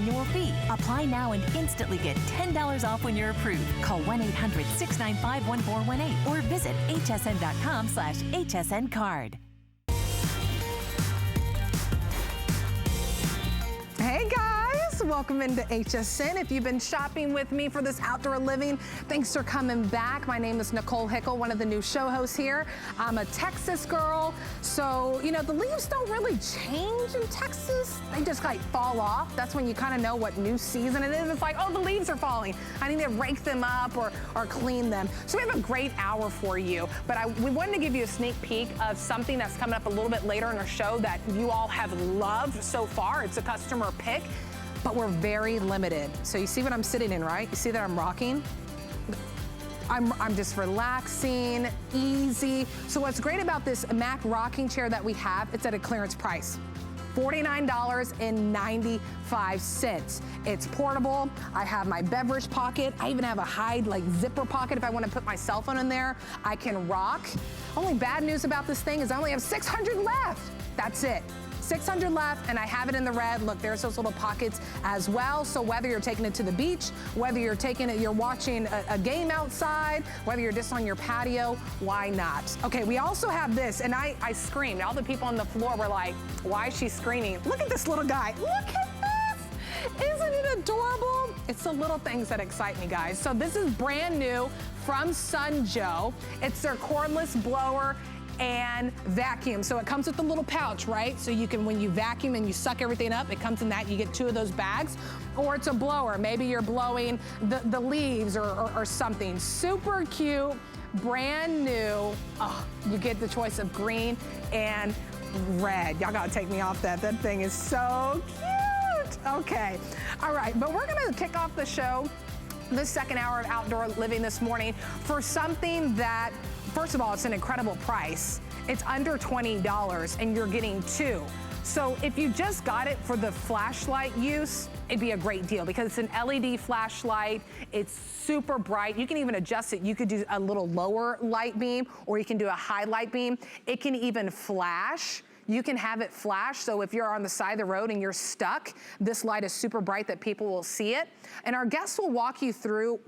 annual fee. Apply now and instantly get $10 off when you're approved. Call 1-800-695-1418 or visit hsn.com/HSN card. Hey guys, welcome into HSN. If you've been shopping with me for this outdoor living, thanks for coming back. My name is Nicole Hickle, one of the new show hosts here. I'm a Texas girl, so you know the leaves don't really change in Texas. They just like fall off. That's when you kind of know what new season it is. It's like, oh, the leaves are falling. I need to rake them up or clean them. So we have a great hour for you, but we wanted to give you a sneak peek of something that's coming up a little bit later in our show that you all have loved so far. It's a customer pick, but we're very limited. So you see what I'm sitting in, right? You see that I'm rocking? I'm just relaxing, easy. So what's great about this Mac rocking chair that we have, it's at a clearance price. $49.95. It's portable. I have my beverage pocket. I even have a hide like zipper pocket if I want to put my cell phone in there. I can rock. Only bad news about this thing is I only have 600 left. That's it. 600 left, and I have it in the red. Look, there's those little pockets as well. So whether you're taking it to the beach, whether you're taking it, you're watching a game outside, whether you're just on your patio, why not? Okay, we also have this, and I screamed. All the people on the floor were like, why is she screaming? Look at this little guy. Look at this. Isn't it adorable? It's the little things that excite me, guys. So this is brand new from Sunjoe. It's their cordless blower and vacuum. So it comes with a little pouch, right? So you can, when you vacuum and you suck everything up, it comes in that, you get 2 of those bags. Or it's a blower. Maybe you're blowing the leaves or something. Super cute, brand new. Oh, you get the choice of green and red. Y'all gotta take me off that. That thing is so cute. Okay, all right, but we're gonna kick off the show, this second hour of outdoor living this morning, for something that, first of all, it's an incredible price. It's under $20 and you're getting 2. So if you just got it for the flashlight use, it'd be a great deal because it's an LED flashlight. It's super bright. You can even adjust it. You could do a little lower light beam or you can do a high light beam. It can even flash. You can have it flash, so if you're on the side of the road and you're stuck, this light is super bright that people will see it. And our guests will walk you through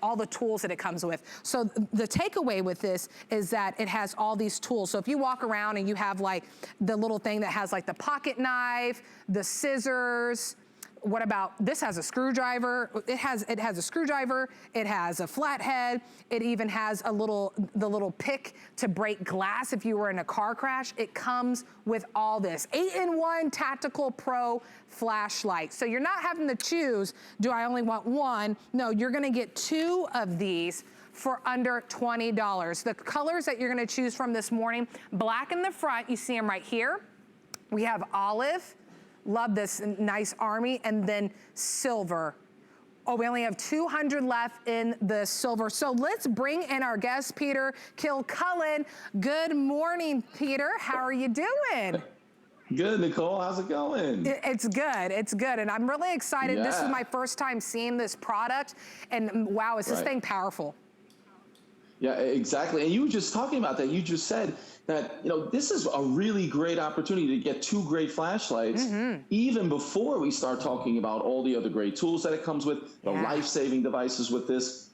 all the tools that it comes with. So the takeaway with this is that it has all these tools. So if you walk around and you have like the little thing that has like the pocket knife, the scissors, what about, this has a screwdriver. It has a screwdriver, it has a flathead, it even has the little pick to break glass if you were in a car crash. It comes with all this. 8-in-1 Tactical Pro flashlight. So you're not having to choose, do I only want one? No, you're gonna get 2 of these for under $20. The colors that you're gonna choose from this morning, black in the front, you see them right here. We have olive, love this nice army, and then silver. Oh, we only have 200 left in the silver. So let's bring in our guest, Peter Kilcullen. Good morning, Peter. How are you doing? Good, Nicole. How's it going? It's good. It's good. And I'm really excited. Yeah. This is my first time seeing this product. And wow, is this thing powerful? Yeah, exactly. And you were just talking about that. You just said that, you know, this is a really great opportunity to get 2 great flashlights, even before we start talking about all the other great tools that it comes with, the life-saving devices with this.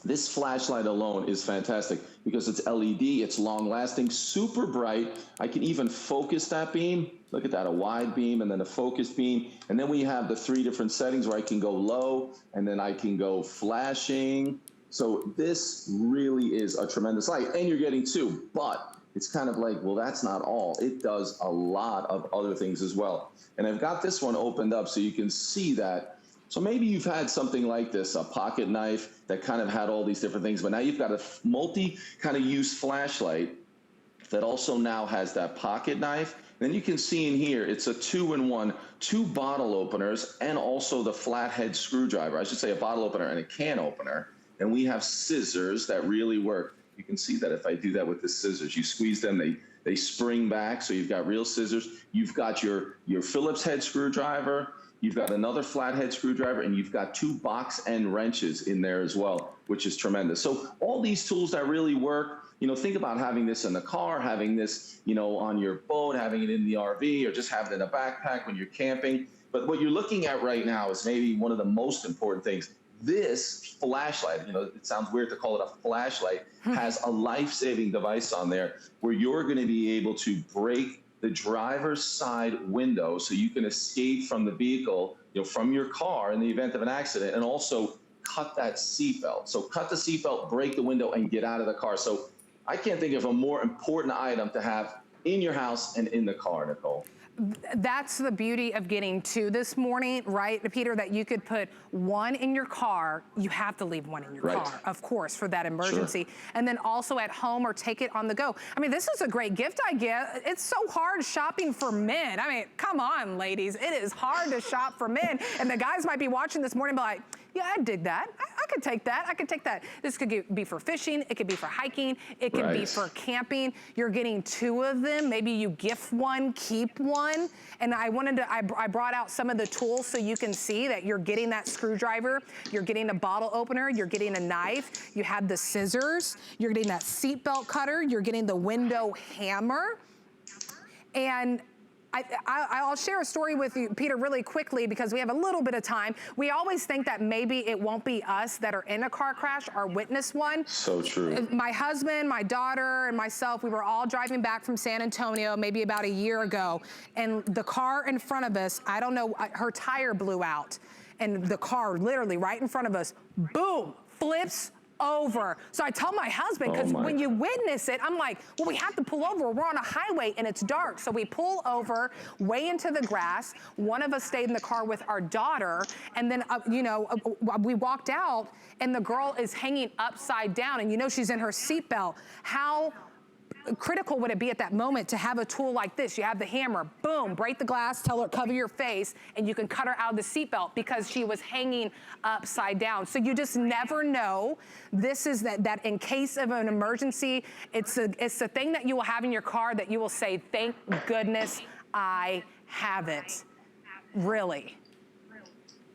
This flashlight alone is fantastic because it's LED, it's long-lasting, super bright. I can even focus that beam. Look at that, a wide beam and then a focused beam. And then we have the 3 different settings where I can go low and then I can go flashing. So this really is a tremendous light, and you're getting 2, but it's kind of like, well, that's not all. It does a lot of other things as well. And I've got this one opened up so you can see that. So maybe you've had something like this, a pocket knife that kind of had all these different things, but now you've got a multi kind of use flashlight that also now has that pocket knife. And then you can see in here, it's a 2-in-1, 2 bottle openers, and also the flathead screwdriver. I should say a bottle opener and a can opener. And we have scissors that really work. You can see that if I do that with the scissors, you squeeze them, they spring back, so you've got real scissors. You've got your Phillips head screwdriver, you've got another flathead screwdriver, and you've got 2 box end wrenches in there as well, which is tremendous. So all these tools that really work, you know, think about having this in the car, having this, you know, on your boat, having it in the RV, or just having it in a backpack when you're camping. But what you're looking at right now is maybe one of the most important things. This flashlight, you know, it sounds weird to call it a flashlight, has a life-saving device on there where you're going to be able to break the driver's side window so you can escape from the vehicle, you know, from your car in the event of an accident, and also cut that seatbelt. So cut the seatbelt, break the window, and get out of the car. So I can't think of a more important item to have in your house and in the car, Nicole. That's the beauty of getting two this morning, right, Peter, that you could put one in your car. You have to leave one in your car, of course, for that emergency. Sure. And then also at home or take it on the go. I mean, this is a great gift idea. It's so hard shopping for men. I mean, come on, ladies. It is hard to shop for men. And the guys might be watching this morning and be like, yeah, I dig that. I could take that. I could take that. This could be for fishing. It could be for hiking. It could be for camping. You're getting two of them. Maybe you gift one, keep one. And I brought out some of the tools so you can see that you're getting that screwdriver. You're getting a bottle opener. You're getting a knife. You have the scissors. You're getting that seatbelt cutter. You're getting the window hammer. And I'll share a story with you, Peter, really quickly because we have a little bit of time. We always think that maybe it won't be us that are in a car crash or witness one. So true. My husband, my daughter, and myself, we were all driving back from San Antonio maybe about a year ago, and the car in front of us, I don't know, her tire blew out, and the car literally right in front of us, boom, flips over. So I tell my husband, because when you witness it, I'm like, well, we have to pull over. We're on a highway and it's dark. So we pull over way into the grass. One of us stayed in the car with our daughter. And then, we walked out and the girl is hanging upside down. And you know she's in her seatbelt. How critical would it be at that moment to have a tool like this? You have the hammer, boom, break the glass, tell her cover your face, and you can cut her out of the seatbelt because she was hanging upside down. So you just never know. This is that in case of an emergency, it's the thing that you will have in your car that you will say, thank goodness I have it. Really.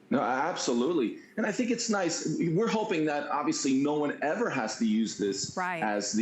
No, absolutely. And I think it's nice. We're hoping that obviously no one ever has to use this as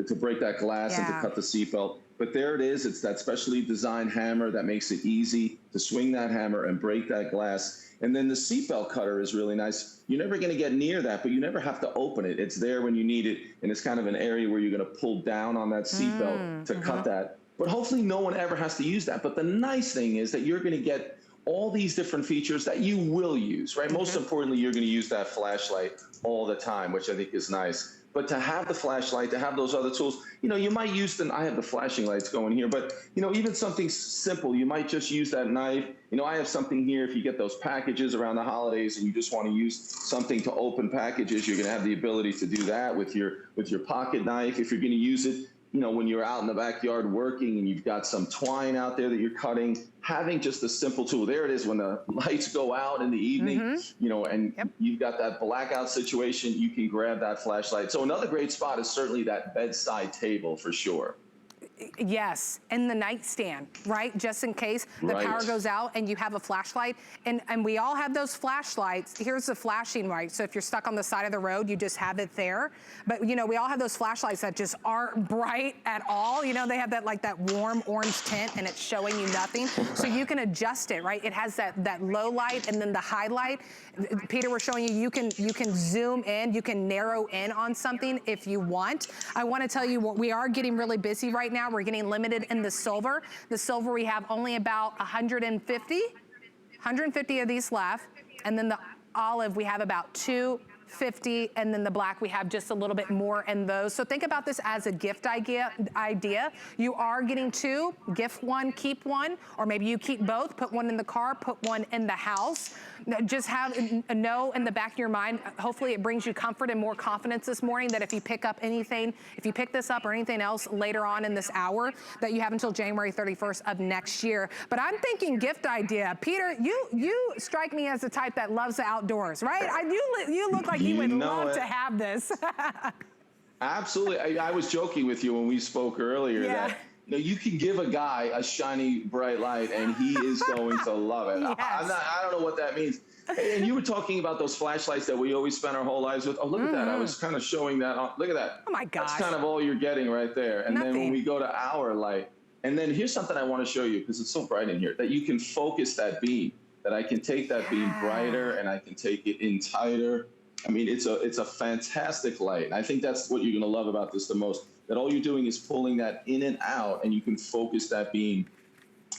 to break that glass and to cut the seatbelt. But there it is. It's that specially designed hammer that makes it easy to swing that hammer and break that glass. And then the seatbelt cutter is really nice. You're never going to get near that, but you never have to open it. It's there when you need it. And it's kind of an area where you're going to pull down on that seatbelt to cut that. But hopefully no one ever has to use that. But the nice thing is that you're going to get all these different features that you will use, right? Most importantly, you're going to use that flashlight all the time, which I think is nice. But to have the flashlight, to have those other tools, you might use them. I have the flashing lights going here, but, even something simple, you might just use that knife. I have something here. If you get those packages around the holidays and you just want to use something to open packages, you're going to have the ability to do that with your pocket knife. If you're going to use it, when you're out in the backyard working and you've got some twine out there that you're cutting, having just a simple tool. There it is when the lights go out in the evening, and you've got that blackout situation, you can grab that flashlight. So another great spot is certainly that bedside table for sure. Yes, and the nightstand, right? Just in case the power goes out and you have a flashlight. And we all have those flashlights. Here's the flashing light. So if you're stuck on the side of the road, you just have it there. But we all have those flashlights that just aren't bright at all. They have that warm orange tint and it's showing you nothing. So you can adjust it, right? It has that low light and then the high light. Peter, we're showing you can zoom in, you can narrow in on something if you want. I want to tell you what we are getting really busy right now. We're getting limited in the silver. The silver, we have only about 150 of these left. And then the olive, we have about 250. And then the black, we have just a little bit more in those. So think about this as a gift idea. You are getting two, gift one, keep one, or maybe you keep both, put one in the car, put one in the house. Just have a know in the back of your mind. Hopefully it brings you comfort and more confidence this morning that if you pick up anything, if you pick this up or anything else later on in this hour, that you have until January 31st of next year. But I'm thinking gift idea. Peter, you strike me as the type that loves the outdoors, right? You look like you would love to have this. Absolutely. I was joking with you when we spoke earlier that you can give a guy a shiny, bright light, and he is going to love it. Yes. I don't know what that means. And you were talking about those flashlights that we always spend our whole lives with. Oh, look at that. I was kind of showing that. Look at that. Oh, my gosh. That's kind of all you're getting right there. And then when we go to our light, And then here's something I want to show you because it's so bright in here, that you can focus that beam, that I can take that beam brighter and I can take it in tighter. I mean, it's a fantastic light. And I think that's what you're going to love about this the most, that all you're doing is pulling that in and out, and you can focus that beam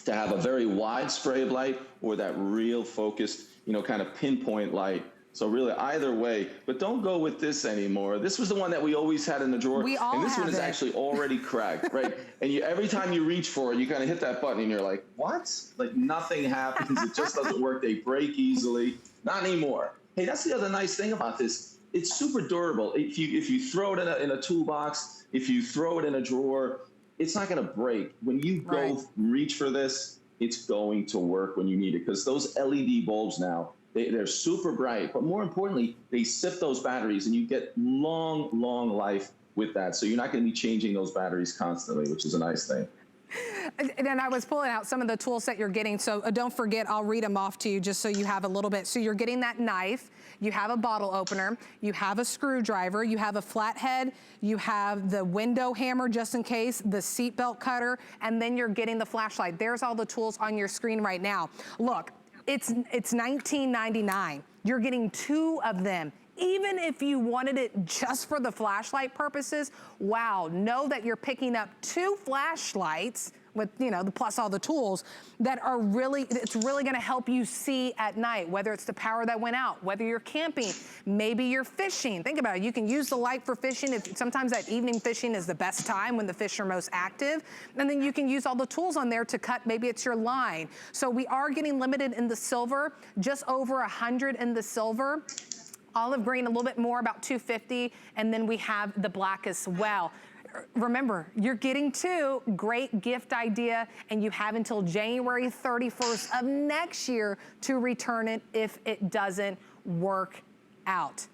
to have a very wide spray of light or that real focused, kind of pinpoint light. So really either way, but don't go with this anymore. This was the one that we always had in the drawer. And this one is actually already cracked, right? And every time you reach for it, you kind of hit that button and you're like, what? Like nothing happens. It just doesn't work. They break easily. Not anymore. Hey, that's the other nice thing about this. It's super durable. If you throw it in a toolbox, if you throw it in a drawer, it's not going to break. When you go reach for this, it's going to work when you need it, because those LED bulbs now, they're super bright, but more importantly, they sip those batteries and you get long, long life with that. So you're not going to be changing those batteries constantly, which is a nice thing. And I was pulling out some of the tools that you're getting, so don't forget, I'll read them off to you just so you have a little bit. So you're getting that knife, you have a bottle opener, you have a screwdriver, you have a flathead, you have the window hammer just in case, the seatbelt cutter, and then you're getting the flashlight. There's all the tools on your screen right now. Look, it's $19.99. You're getting 2 of them. Even if you wanted it just for the flashlight purposes, wow, know that you're picking up 2 flashlights with, plus all the tools that are it's really gonna help you see at night, whether it's the power that went out, whether you're camping, maybe you're fishing. Think about it, you can use the light for fishing. Sometimes that evening fishing is the best time when the fish are most active. And then you can use all the tools on there to cut, maybe it's your line. So we are getting limited in the silver, just over 100 in the silver. Olive green, a little bit more, about 250, and then we have the black as well. Remember, you're getting 2, great gift idea, and you have until January 31st of next year to return it if it doesn't work out.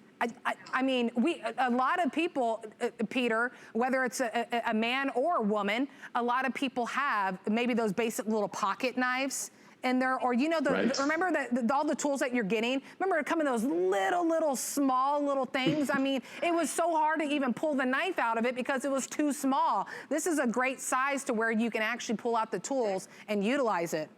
I mean, a lot of people, Peter, whether it's a man or a woman, a lot of people have maybe those basic little pocket knives in there, or remember that all the tools that you're getting, remember it come in those little small little things. I mean, it was so hard to even pull the knife out of it because it was too small. This is a great size to where you can actually pull out the tools and utilize it.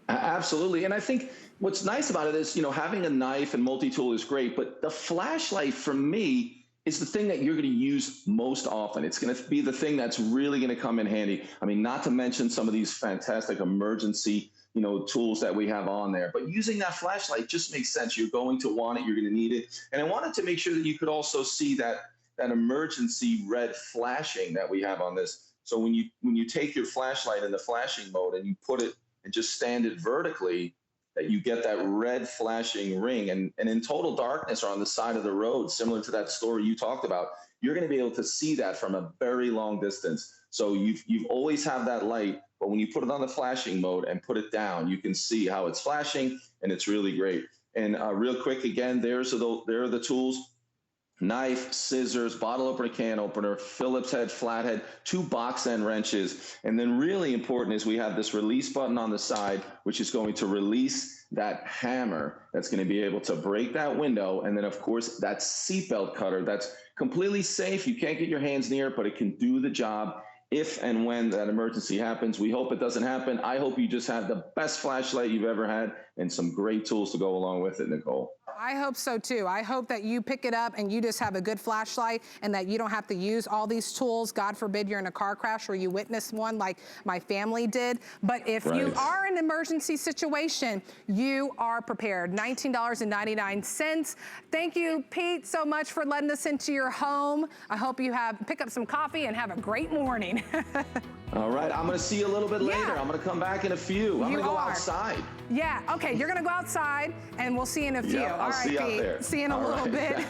Absolutely. And I think what's nice about it is, having a knife and multi-tool is great, but the flashlight for me is the thing that you're going to use most often. It's going to be the thing that's really going to come in handy. I mean, not to mention some of these fantastic emergency, tools that we have on there, but using that flashlight just makes sense. You're going to want it, you're going to need it. And I wanted to make sure that you could also see that emergency red flashing that we have on this. So when you take your flashlight in the flashing mode and you put it and just stand it vertically, that you get that red flashing ring, and in total darkness or on the side of the road, similar to that story you talked about, you're going to be able to see that from a very long distance. So you've always have that light, but when you put it on the flashing mode and put it down, you can see how it's flashing, and it's really great. And real quick, again, there are the tools: knife, scissors, bottle opener, can opener, Phillips head, flathead, 2 box end wrenches. And then really important is we have this release button on the side, which is going to release that hammer that's going to be able to break that window. And then of course that seatbelt cutter that's completely safe. You can't get your hands near it, but it can do the job if and when that emergency happens. We hope it doesn't happen. I hope you just have the best flashlight you've ever had and some great tools to go along with it, Nicole. I hope so too. I hope that you pick it up and you just have a good flashlight and that you don't have to use all these tools. God forbid you're in a car crash or you witness one like my family did. But if you are in an emergency situation, you are prepared. $19.99. Thank you, Pete, so much for letting us into your home. I hope you pick up some coffee and have a great morning. All right, I'm gonna see you a little bit later. I'm gonna come back in a few. I'm gonna go outside. Yeah, okay, you're gonna go outside and we'll see you in a few. Yeah, I'll see you out there. See you in a little bit.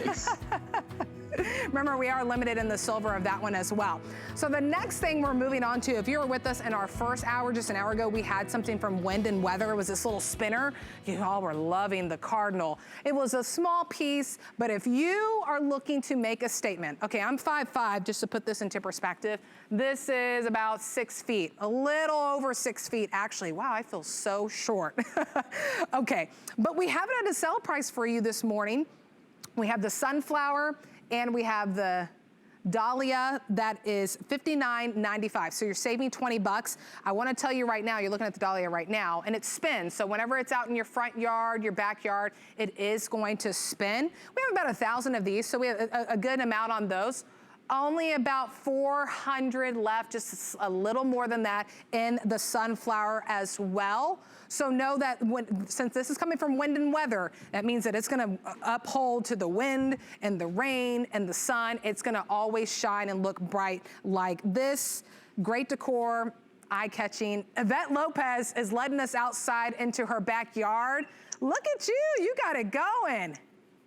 Remember, we are limited in the silver of that one as well. So the next thing we're moving on to, if you were with us in our first hour, just an hour ago, we had something from Wind and Weather. It was this little spinner. You all were loving the Cardinal. It was a small piece, but if you are looking to make a statement, okay, I'm 5'5", just to put this into perspective. This is about 6 feet, a little over 6 feet, actually. Wow, I feel so short. Okay, but we have it at a sale price for you this morning. We have the Sunflower, and we have the Dahlia, that is $59.95. So you're saving 20 bucks. I wanna tell you right now, you're looking at the Dahlia right now, and it spins. So whenever it's out in your front yard, your backyard, it is going to spin. We have about 1,000 of these, so we have a good amount on those. Only about 400 left, just a little more than that in the sunflower as well. So know that since this is coming from wind and weather, that means that it's gonna uphold to the wind and the rain and the sun. It's gonna always shine and look bright like this. Great decor, eye-catching. Yvette Lopez is letting us outside into her backyard. Look at you, you got it going.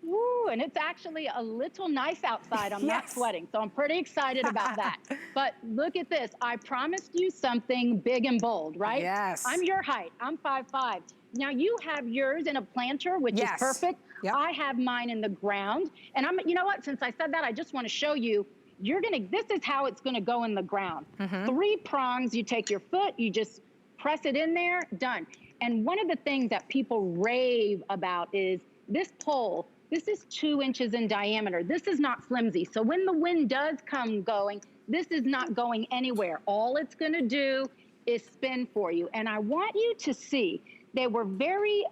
Woo, and it's actually a little nice outside. I'm not sweating, so I'm pretty excited about that. But look at this. I promised you something big and bold, right? Yes. I'm your height. I'm 5'5". Now you have yours in a planter, which is perfect. Yep. I have mine in the ground. And you know what? Since I said that, I just want to show you, this is how it's going to go in the ground. 3 prongs. You take your foot, you just press it in there, done. And one of the things that people rave about is this pole. This is 2 inches in diameter. This is not flimsy. So when the wind does come going, this is not going anywhere. All it's gonna do is spin for you. And I want you to see, they were very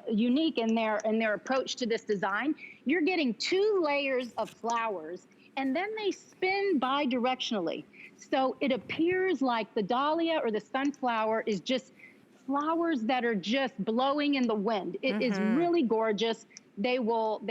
unique in their approach to this design. You're getting 2 layers of flowers, and then they spin bi-directionally. So it appears like the dahlia or the sunflower is just flowers that are just blowing in the wind. It is really gorgeous. They'll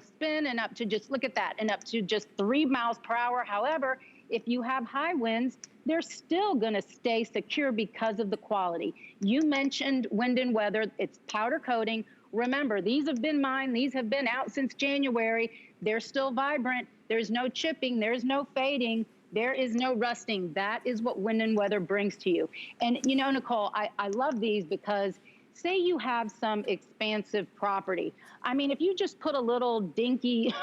spin and up to just, look at that, and up to just 3 miles per hour. However, if you have high winds, they're still gonna stay secure because of the quality. You mentioned wind and weather, it's powder coating. Remember, these have been mine, these have been out since January. They're still vibrant. There's no chipping, there's no fading. There is no rusting. That is what wind and weather brings to you. And you know, Nicole, I love these because say you have some expansive property. I mean, if you just put a little dinky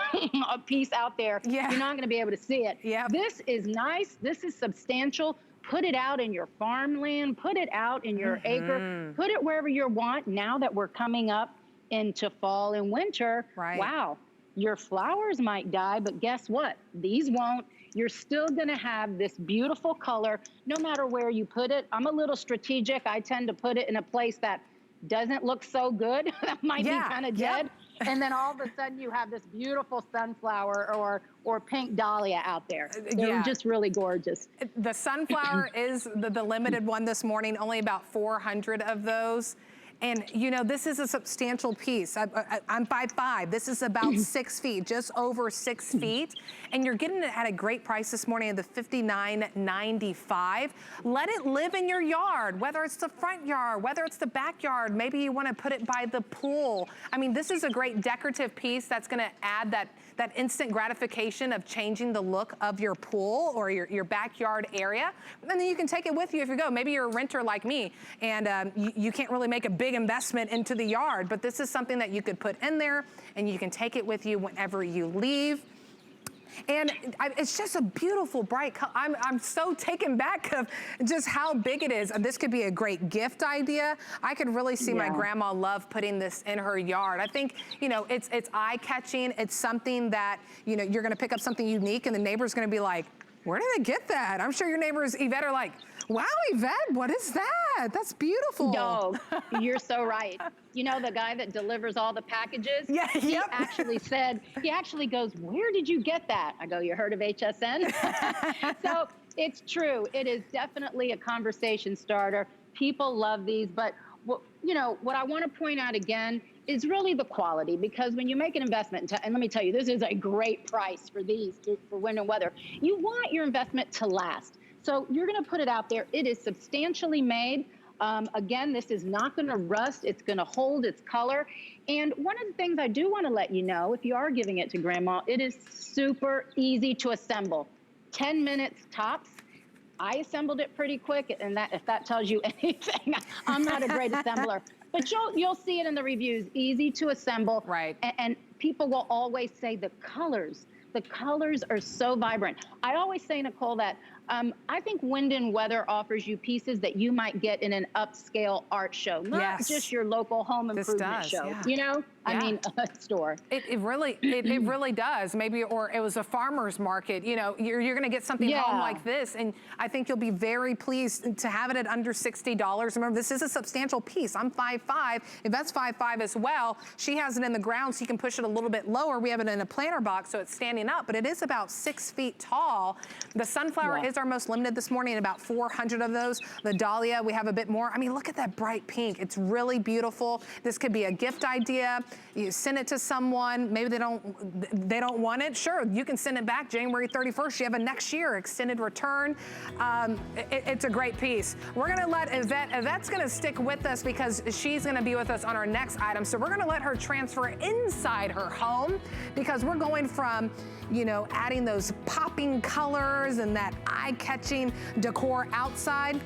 piece out there, you're not gonna be able to see it. This is nice, this is substantial. Put it out in your farmland, put it out in your acre, put it wherever you want. Now that we're coming up into fall and winter, wow, your flowers might die, but guess what? These won't. You're still gonna have this beautiful color no matter where you put it. I'm a little strategic. I tend to put it in a place that doesn't look so good. That might be kind of dead. And then all of a sudden you have this beautiful sunflower or pink dahlia out there. They're just really gorgeous. The sunflower is the limited one this morning, only about 400 of those. And you know, this is a substantial piece. I'm 5'5". This is about 6 feet, just over 6 feet. And you're getting it at a great price this morning at the $59.95. Let it live in your yard, whether it's the front yard, whether it's the backyard. Maybe you wanna put it by the pool. I mean, this is a great decorative piece that's gonna add that instant gratification of changing the look of your pool or your backyard area. And then you can take it with you if you go. Maybe you're a renter like me and you can't really make a big investment into the yard, but this is something that you could put in there and you can take it with you whenever you leave. And it's just a beautiful, bright color. I'm so taken back of just how big it is. This could be a great gift idea. I could really see my grandma love putting this in her yard. I think, you know, it's eye-catching. It's something that, you know, you're gonna pick up something unique and the neighbor's gonna be like, where did they get that? I'm sure your neighbors, Yvette, are like, wow, Yvette, what is that? That's beautiful. No, you're so right. You know, the guy that delivers all the packages, he actually said, he actually goes, where did you get that? I go, you heard of HSN? So it's true. It is definitely a conversation starter. People love these, but you know, what I want to point out again is really the quality, because when you make an investment, and let me tell you, this is a great price for these, for wind and weather. You want your investment to last. So you're gonna put it out there. It is substantially made. Again, this is not gonna rust. It's gonna hold its color. And one of the things I do wanna let you know, if you are giving it to grandma, it is super easy to assemble. 10 minutes tops. I assembled it pretty quick, and that, if that tells you anything, I'm not a great assembler. But you'll see it in the reviews, easy to assemble. Right. And people will always say the colors are so vibrant. I always say, Nicole, that I think Wind and Weather offers you pieces that you might get in an upscale art show, not just your local home improvement show. You know, I mean, a store. It really does. Maybe, or it was a farmer's market. You know, you're going to get something home like this, and I think you'll be very pleased to have it at under $60. Remember, this is a substantial piece. I'm 5'5". Yvette's 5'5" as well. She has it in the ground, so you can push it a little bit lower. We have it in a planter box, so it's standing up, but it is about 6 feet tall. The sunflower is our most limited this morning, about 400 of those. The dahlia, we have a bit more. I mean, look at that bright pink. It's really beautiful. This could be a gift idea. You send it to someone, maybe they don't want it. Sure, you can send it back January 31st. You have a next year extended return. It's a great piece. We're gonna let Yvette's gonna stick with us because she's gonna be with us on our next item. So we're gonna let her transfer inside her home because we're going from, you know, adding those popping colors and that eye-catching decor outside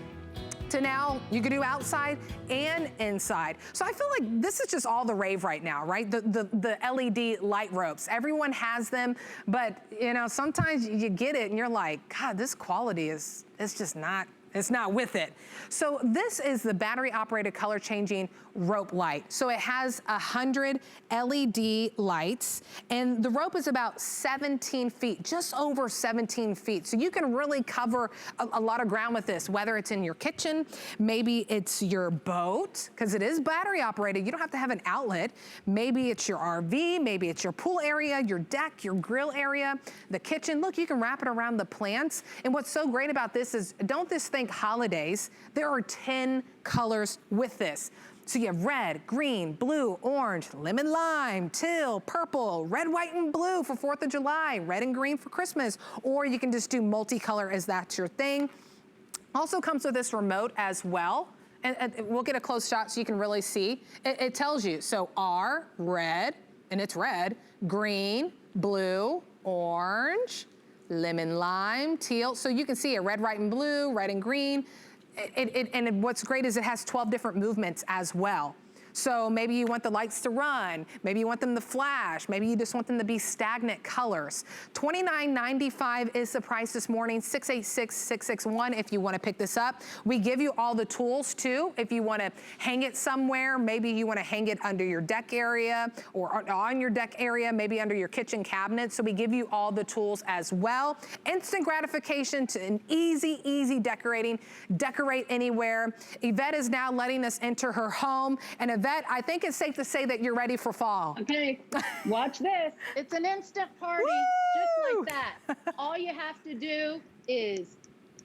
to now you can do outside and inside. So I feel like this is just all the rave right now, right? The LED light ropes. Everyone has them, but you know, sometimes you get it and you're like, God, this quality is just not, it's not with it. So this is the battery operated color changing rope light. So it has 100 LED lights and the rope is about 17 feet, just over 17 feet. So you can really cover a lot of ground with this, whether it's in your kitchen, maybe it's your boat, because it is battery operated. You don't have to have an outlet. Maybe it's your RV, maybe it's your pool area, your deck, your grill area, the kitchen. Look, you can wrap it around the plants. And what's so great about this is, don't just think holidays. There are 10 colors with this. So you have red, green, blue, orange, lemon lime, teal, purple, red, white, and blue for 4th of July, red and green for Christmas, or you can just do multicolor as that's your thing. Also comes with this remote as well. And we'll get a close shot so you can really see. It tells you, so R, red, and it's red, green, blue, orange, lemon lime, teal. So you can see a red, white, and blue, red and green. And what's great is it has 12 different movements as well. So maybe you want the lights to run, maybe you want them to flash, maybe you just want them to be stagnant colors. $29.95 is the price this morning, $686-661 if you want to pick this up. We give you all the tools too. If you want to hang it somewhere, maybe you want to hang it under your deck area or on your deck area, maybe under your kitchen cabinet. So we give you all the tools as well. Instant gratification to an easy decorating. Decorate anywhere. Yvette is now letting us enter her home. And Yvette, I think it's safe to say that you're ready for fall. Okay, watch this. It's an instant party, just like that. All you have to do is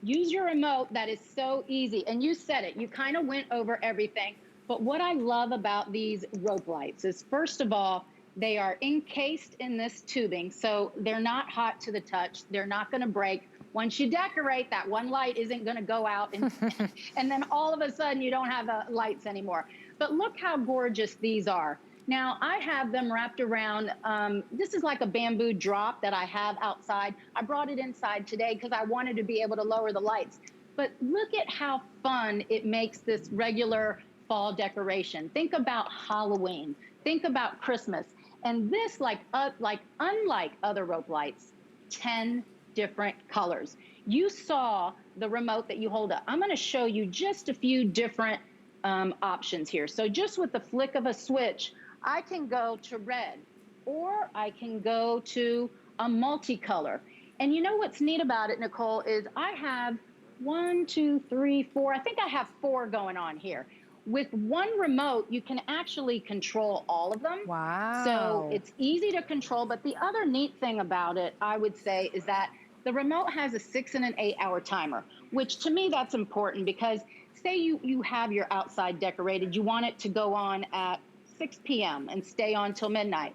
use your remote. That is so easy. And you said it, you kind of went over everything. But what I love about these rope lights is, first of all, they are encased in this tubing, so they're not hot to the touch. They're not gonna break. Once you decorate, that one light isn't gonna go out and then all of a sudden you don't have lights anymore. But look how gorgeous these are. Now, I have them wrapped around, this is like a bamboo drop that I have outside. I brought it inside today because I wanted to be able to lower the lights. But look at how fun it makes this regular fall decoration. Think about Halloween. Think about Christmas. And this, unlike other rope lights, 10 different colors. You saw the remote that you hold up. I'm gonna show you just a few different options here. So just with the flick of a switch, I can go to red, or I can go to a multicolor. And you know what's neat about it, Nicole, is I have 1, 2, 3, 4. I think I have 4 going on here. With one remote, you can actually control all of them. Wow. So it's easy to control. But the other neat thing about it, I would say, is that the remote has a 6 and an 8 hour timer, which to me, that's important because say you have your outside decorated, you want it to go on at 6 p.m. and stay on till midnight.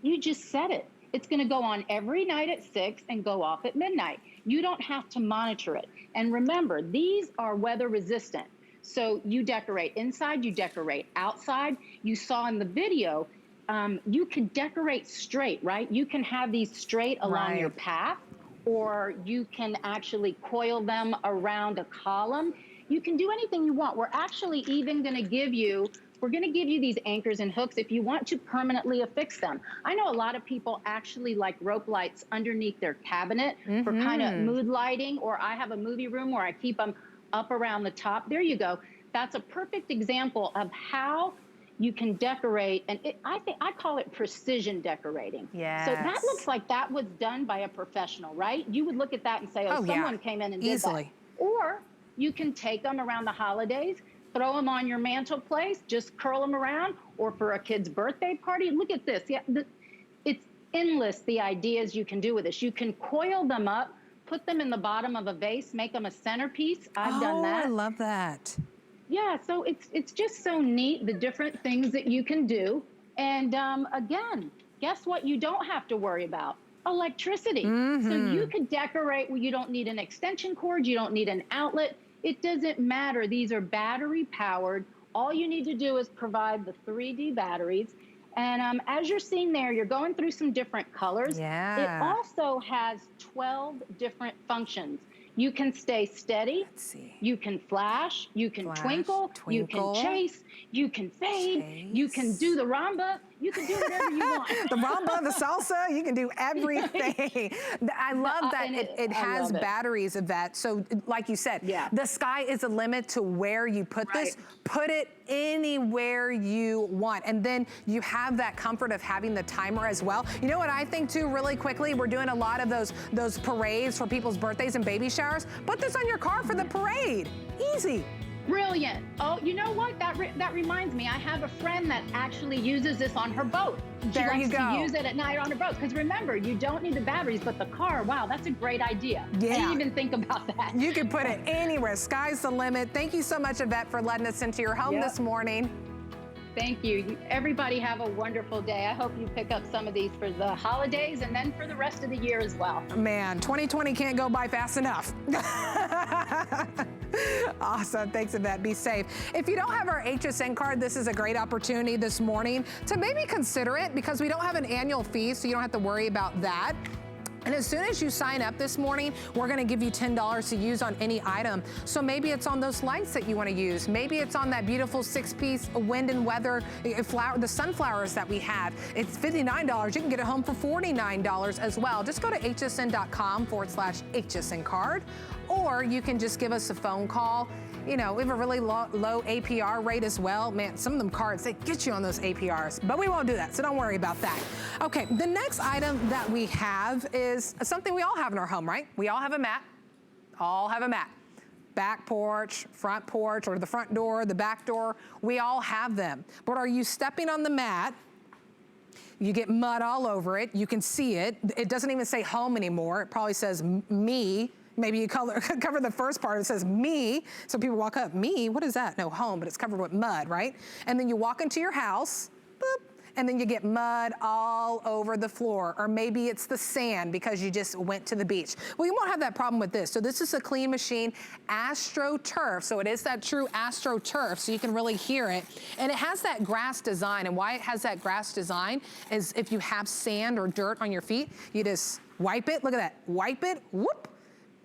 You just set it. It's gonna go on every night at 6 and go off at midnight. You don't have to monitor it. And remember, these are weather resistant. So you decorate inside, you decorate outside. You saw in the video, you could decorate straight, right? You can have these straight along your path, or you can actually coil them around a column. You can do anything you want. We're actually even gonna give you we're gonna give you these anchors and hooks if you want to permanently affix them. I know a lot of people actually like rope lights underneath their cabinet for kind of mood lighting, or I have a movie room where I keep them up around the top. There you go. That's a perfect example of how you can decorate, and I call it precision decorating. Yes. So that looks like that was done by a professional, right? You would look at that and say, oh, someone came in and did that. Or you can take them around the holidays, throw them on your mantle place, just curl them around, or for a kid's birthday party. Look at this. Yeah, it's endless, the ideas you can do with this. You can coil them up, put them in the bottom of a vase, make them a centerpiece. I've done that. I love that. Yeah, so it's just so neat, the different things that you can do. And again, guess what you don't have to worry about? Electricity. So you could decorate where you don't need an extension cord, you don't need an outlet. It doesn't matter. These are battery powered. All you need to do is provide the 3D batteries. And as you're seeing there, you're going through some different colors. Yeah. It also has 12 different functions. You can stay steady, Let's see. You can flash, you can twinkle, you can chase, you can fade, you can do the rumba, you can do whatever you want. The rumba, the salsa, you can do everything. I love that it has batteries of that. So like you said, the sky is the limit to where you put this. Put it anywhere you want. And then you have that comfort of having the timer as well. You know what I think too, really quickly, we're doing a lot of those parades for people's birthdays and baby showers. Put this on your car for the parade. Easy. Brilliant. Oh, you know what? That reminds me. I have a friend that actually uses this on her boat. She likes to use it at night on her boat. Because remember, you don't need the batteries, but the car, wow, that's a great idea. Yeah. I didn't even think about that. You can put it anywhere. Sky's the limit. Thank you so much, Yvette, for letting us into your home this morning. Thank you. Everybody have a wonderful day. I hope you pick up some of these for the holidays and then for the rest of the year as well. Man, 2020 can't go by fast enough. Awesome. Thanks, Yvette. Be safe. If you don't have our HSN card, this is a great opportunity this morning to maybe consider it, because we don't have an annual fee, so you don't have to worry about that. And as soon as you sign up this morning, we're gonna give you $10 to use on any item. So maybe it's on those lights that you wanna use. Maybe it's on that beautiful 6-piece wind and weather flower, the sunflowers that we have. It's $59. You can get it home for $49 as well. Just go to hsn.com/HSN card, or you can just give us a phone call. You know, we have a really low APR rate as well. Man, some of them cards, they get you on those APRs, but we won't do that, so don't worry about that. Okay, the next item that we have is something we all have in our home, right? We all have a mat, all have a mat. Back porch, front porch, or the front door, the back door, we all have them. But are you stepping on the mat? You get mud all over it, you can see it. It doesn't even say home anymore, it probably says me. Maybe you cover the first part, it says me, so people walk up, me, what is that? No, home, but it's covered with mud, right? And then you walk into your house, boop, and then you get mud all over the floor, or maybe it's the sand because you just went to the beach. Well, you won't have that problem with this. So this is a clean machine, AstroTurf. So it is that true AstroTurf, so you can really hear it. And it has that grass design, and why it has that grass design is if you have sand or dirt on your feet, you just wipe it, look at that, wipe it, whoop,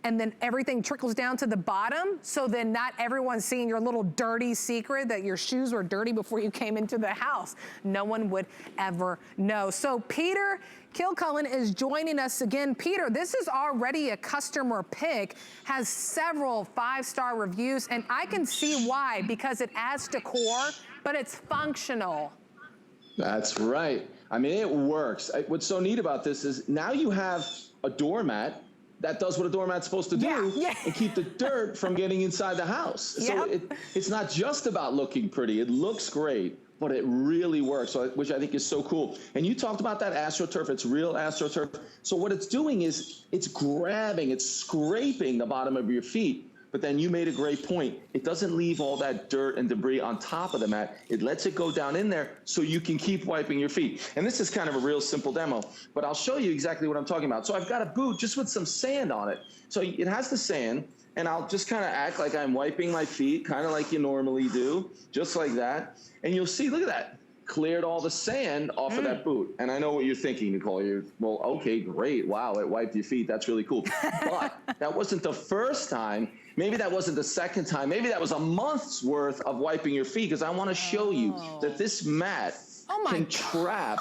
and then everything trickles down to the bottom, so then not everyone's seeing your little dirty secret that your shoes were dirty before you came into the house. No one would ever know. So Peter Kilcullen is joining us again. Peter, this is already a customer pick, has several 5-star reviews, and I can see why, because it adds decor, but it's functional. That's right. I mean, it works. What's so neat about this is now you have a doormat that does what a doormat's supposed to do and keep the dirt from getting inside the house. So it's not just about looking pretty. It looks great, but it really works, which I think is so cool. And you talked about that AstroTurf. It's real AstroTurf. So what it's doing is it's grabbing, it's scraping the bottom of your feet. But then you made a great point. It doesn't leave all that dirt and debris on top of the mat. It lets it go down in there so you can keep wiping your feet. And this is kind of a real simple demo, but I'll show you exactly what I'm talking about. So I've got a boot just with some sand on it. So it has the sand, and I'll just kind of act like I'm wiping my feet, kind of like you normally do, just like that. And you'll see, look at that. Cleared all the sand off of that boot. And I know what you're thinking, Nicole. Well, okay, great. Wow, it wiped your feet. That's really cool. But that wasn't the first time Maybe that wasn't the second time. Maybe that was a month's worth of wiping your feet, because I want to show you that this mat can trap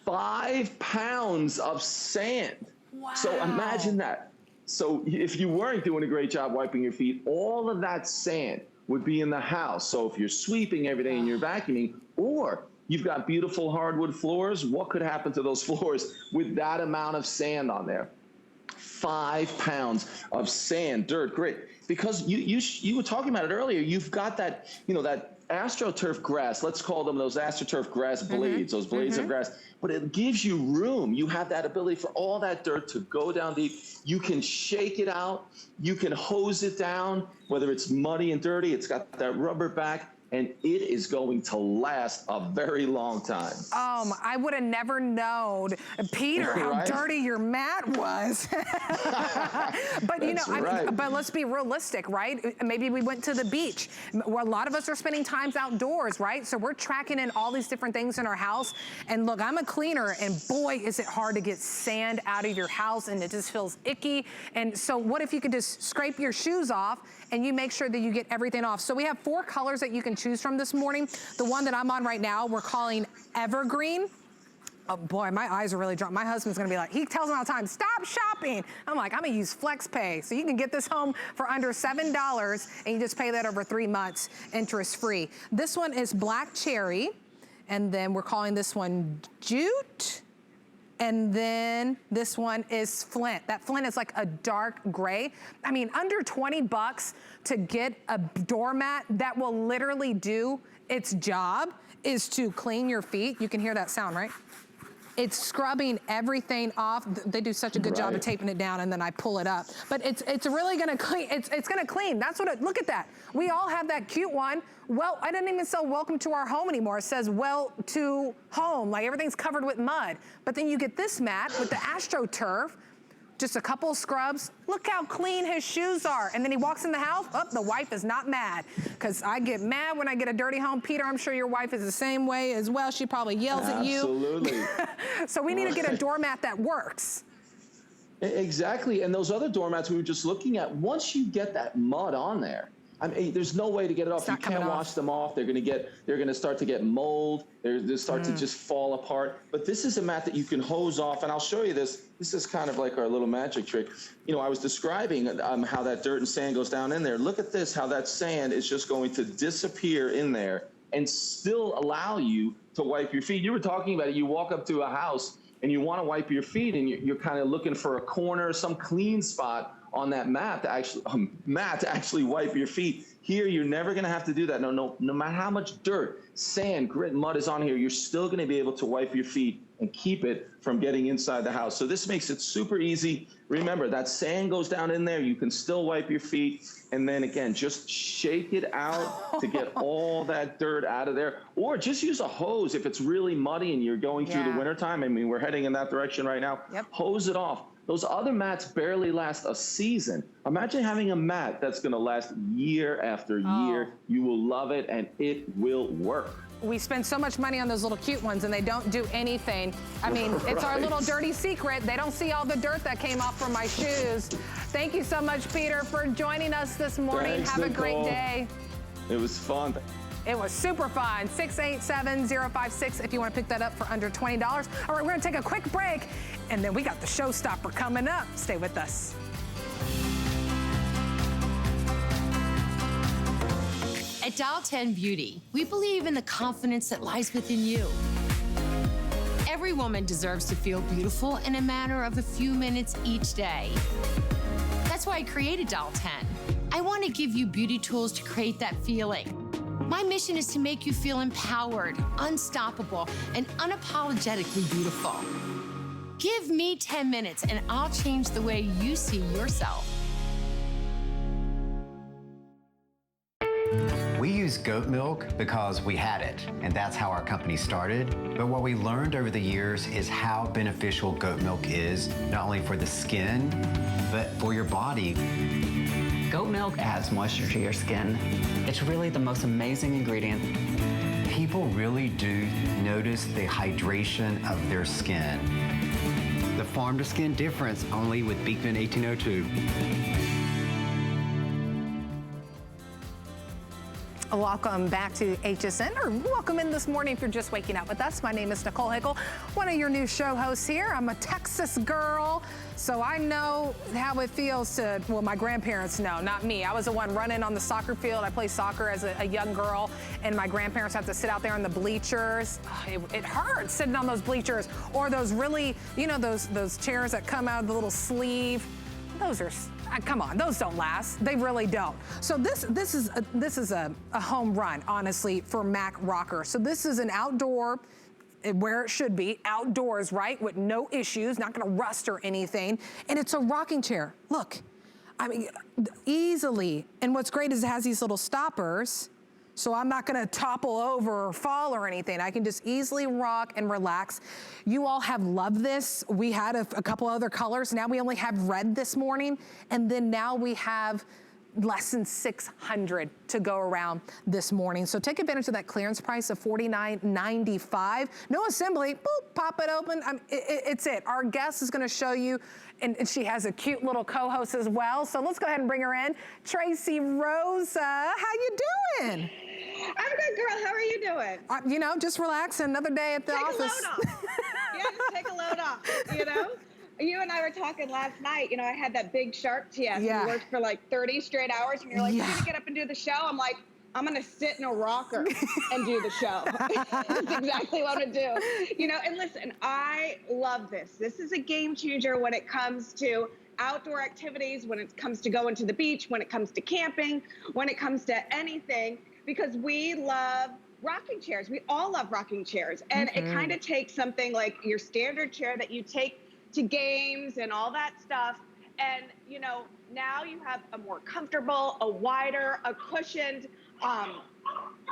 5 pounds of sand. Wow. So imagine that. So if you weren't doing a great job wiping your feet, all of that sand would be in the house. So if you're sweeping every day and you're vacuuming, or you've got beautiful hardwood floors, what could happen to those floors with that amount of sand on there? 5 pounds of sand, dirt, grit. Because you were talking about it earlier. You've got that, that AstroTurf grass. Let's call them those AstroTurf grass blades, those blades of grass. But it gives you room. You have that ability for all that dirt to go down deep. You can shake it out. You can hose it down, whether it's muddy and dirty. It's got that rubber back. And it is going to last a very long time. I would have never known, Peter, how dirty your mat was. But but let's be realistic, right? Maybe we went to the beach. Well, a lot of us are spending times outdoors, right? So we're tracking in all these different things in our house. And look, I'm a cleaner, and boy, is it hard to get sand out of your house, and it just feels icky. And so what if you could just scrape your shoes off and you make sure that you get everything off? So we have 4 colors that you can choose from this morning. The one that I'm on right now, we're calling Evergreen. Oh boy, my eyes are really drawn. My husband's gonna be like, he tells me all the time, stop shopping. I'm like, I'm gonna use FlexPay. So you can get this home for under $7, and you just pay that over 3 months, interest free. This one is Black Cherry, and then we're calling this one Jute. And then this one is Flint. That Flint is like a dark gray. I mean, under 20 bucks to get a doormat that will literally do its job is to clean your feet. You can hear that sound, right? It's scrubbing everything off. They do such a good job of taping it down, and then I pull it up. But it's really gonna clean. It's gonna clean. That's what look at that. We all have that cute one. Well, I didn't even sell welcome to our home anymore. It says well to home, like everything's covered with mud. But then you get this mat with the AstroTurf, just a couple of scrubs. Look how clean his shoes are. And then he walks in the house, the wife is not mad. Because I get mad when I get a dirty home. Peter, I'm sure your wife is the same way as well. She probably yells at you. Absolutely. So we need to get a doormat that works. Exactly, and those other doormats we were just looking at, once you get that mud on there, I mean, there's no way to get it off. You can't wash them off. They're gonna start to get mold. They start to just fall apart. But this is a mat that you can hose off, and I'll show you this. This is kind of like our little magic trick. I was describing how that dirt and sand goes down in there. Look at this, how that sand is just going to disappear in there and still allow you to wipe your feet. You were talking about it. You walk up to a house and you want to wipe your feet, and you're kind of looking for a corner, some clean spot on that mat to actually wipe your feet. Here, you're never going to have to do that. No matter how much dirt, sand, grit, mud is on here, you're still going to be able to wipe your feet and keep it from getting inside the house. So this makes it super easy. Remember, that sand goes down in there. You can still wipe your feet. And then again, just shake it out to get all that dirt out of there. Or just use a hose if it's really muddy and you're going through the wintertime. I mean, we're heading in that direction right now. Hose it off. Those other mats barely last a season. Imagine having a mat that's going to last year after year. You will love it, and it will work. We spend so much money on those little cute ones, and they don't do anything. I mean, it's our little dirty secret. They don't see all the dirt that came off from my shoes. Thank you so much, Peter, for joining us this morning. Thanks, Have Nicole. a great day. It was fun. It was super fun. 687-056 if you want to pick that up for under $20. All right, we're going to take a quick break, and then we got the showstopper coming up. Stay with us. At Dial 10 Beauty, we believe in the confidence that lies within you. Every woman deserves to feel beautiful in a matter of a few minutes each day. That's why I created Dial 10. I want to give you beauty tools to create that feeling. My mission is to make you feel empowered, unstoppable, and unapologetically beautiful. Give me 10 minutes and I'll change the way you see yourself. We use goat milk because we had it, and that's how our company started. But what we learned over the years is how beneficial goat milk is, not only for the skin, but for your body. Goat milk adds moisture to your skin. It's really the most amazing ingredient. People really do notice the hydration of their skin. The farm to skin difference only with Beekman 1802. Welcome back to HSN, or welcome in this morning if you're just waking up with us. My name is Nicole Hickle, one of your new show hosts here. I'm a Texas girl, so I know how it feels to, well, my grandparents know, not me. I was the one running on the soccer field. I played soccer as a young girl, and my grandparents have to sit out there on the bleachers. Oh, it hurts sitting on those bleachers, or those really, you know, those chairs that come out of the little sleeve. Those are, come on, those don't last. They really don't. So this is a home run, honestly, for Mac Rocker. So this is an outdoor, where it should be, outdoors, right, with no issues, not gonna rust or anything. And it's a rocking chair. Look, I mean, easily. And what's great is it has these little stoppers, so I'm not gonna topple over or fall or anything. I can just easily rock and relax. You all have loved this. We had a couple other colors. Now we only have red this morning. And then now we have less than 600 to go around this morning. So take advantage of that clearance price of $49.95. No assembly, boop, pop it open. It's it. Our guest is gonna show you, and she has a cute little co-host as well. So let's go ahead and bring her in. Tracy Rosa, how you doing? I'm good, girl. How are you doing? You know, just relaxing. Another day at the office. Take a load off. Yeah, just take a load off, you know? You and I were talking last night. You know, I had that big shark test. Yeah. We worked for like 30 straight hours. And you're like, you're going to get up and do the show? I'm like, I'm going to sit in a rocker and do the show. That's exactly what I do. You know, and listen, I love this. This is a game changer when it comes to outdoor activities, when it comes to going to the beach, when it comes to camping, when it comes to anything, because we love rocking chairs. We all love rocking chairs. And it kind of takes something like your standard chair that you take to games and all that stuff. And, you know, now you have a more comfortable, a wider, a cushioned,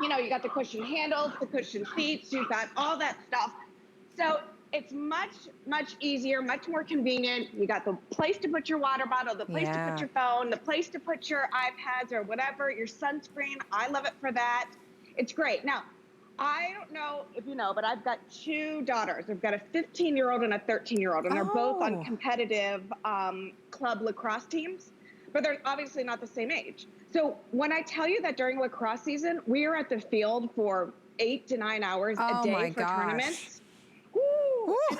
you know, you got the cushioned handles, the cushioned seats, you've got all that stuff. So it's much, much easier, much more convenient. You got the place to put your water bottle, the place to put your phone, the place to put your iPads or whatever, your sunscreen. I love it for that. It's great. Now, I don't know if you know, but I've got two daughters. I've got a 15-year-old and a 13-year-old, and they're both on competitive club lacrosse teams, but they're obviously not the same age. So when I tell you that during lacrosse season, we are at the field for 8 to 9 hours a day for tournaments. Woo. And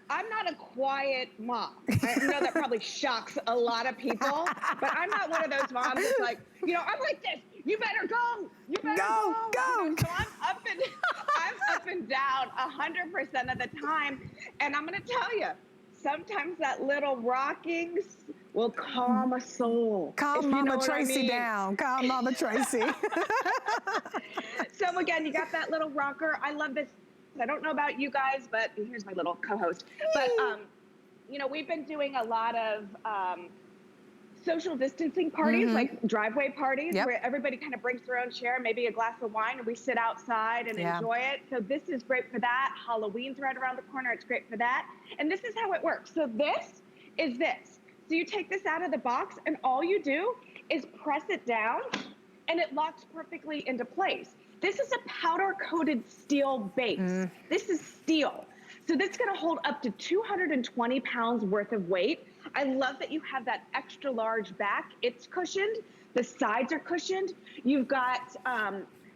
I'm not a quiet mom. I know that probably shocks a lot of people, but I'm not one of those moms that's like, you know, I'm like this. You better go. You better go. You know, so I'm up and down 100% of the time. And I'm going to tell you, sometimes that little rocking will calm a soul. Calm Mama Tracy down. Calm Mama Tracy. So again, you got that little rocker. I love this. I don't know about you guys, but here's my little co-host. But, you know, we've been doing a lot of social distancing parties, like driveway parties, where everybody kind of brings their own chair, maybe a glass of wine, and we sit outside and enjoy it. So this is great for that. Halloween's right around the corner. It's great for that. And this is how it works. So this is this. So you take this out of the box, and all you do is press it down, and it locks perfectly into place. This is a powder-coated steel base. This is steel. So that's gonna hold up to 220 pounds worth of weight. I love that you have that extra large back. It's cushioned. The sides are cushioned. You've got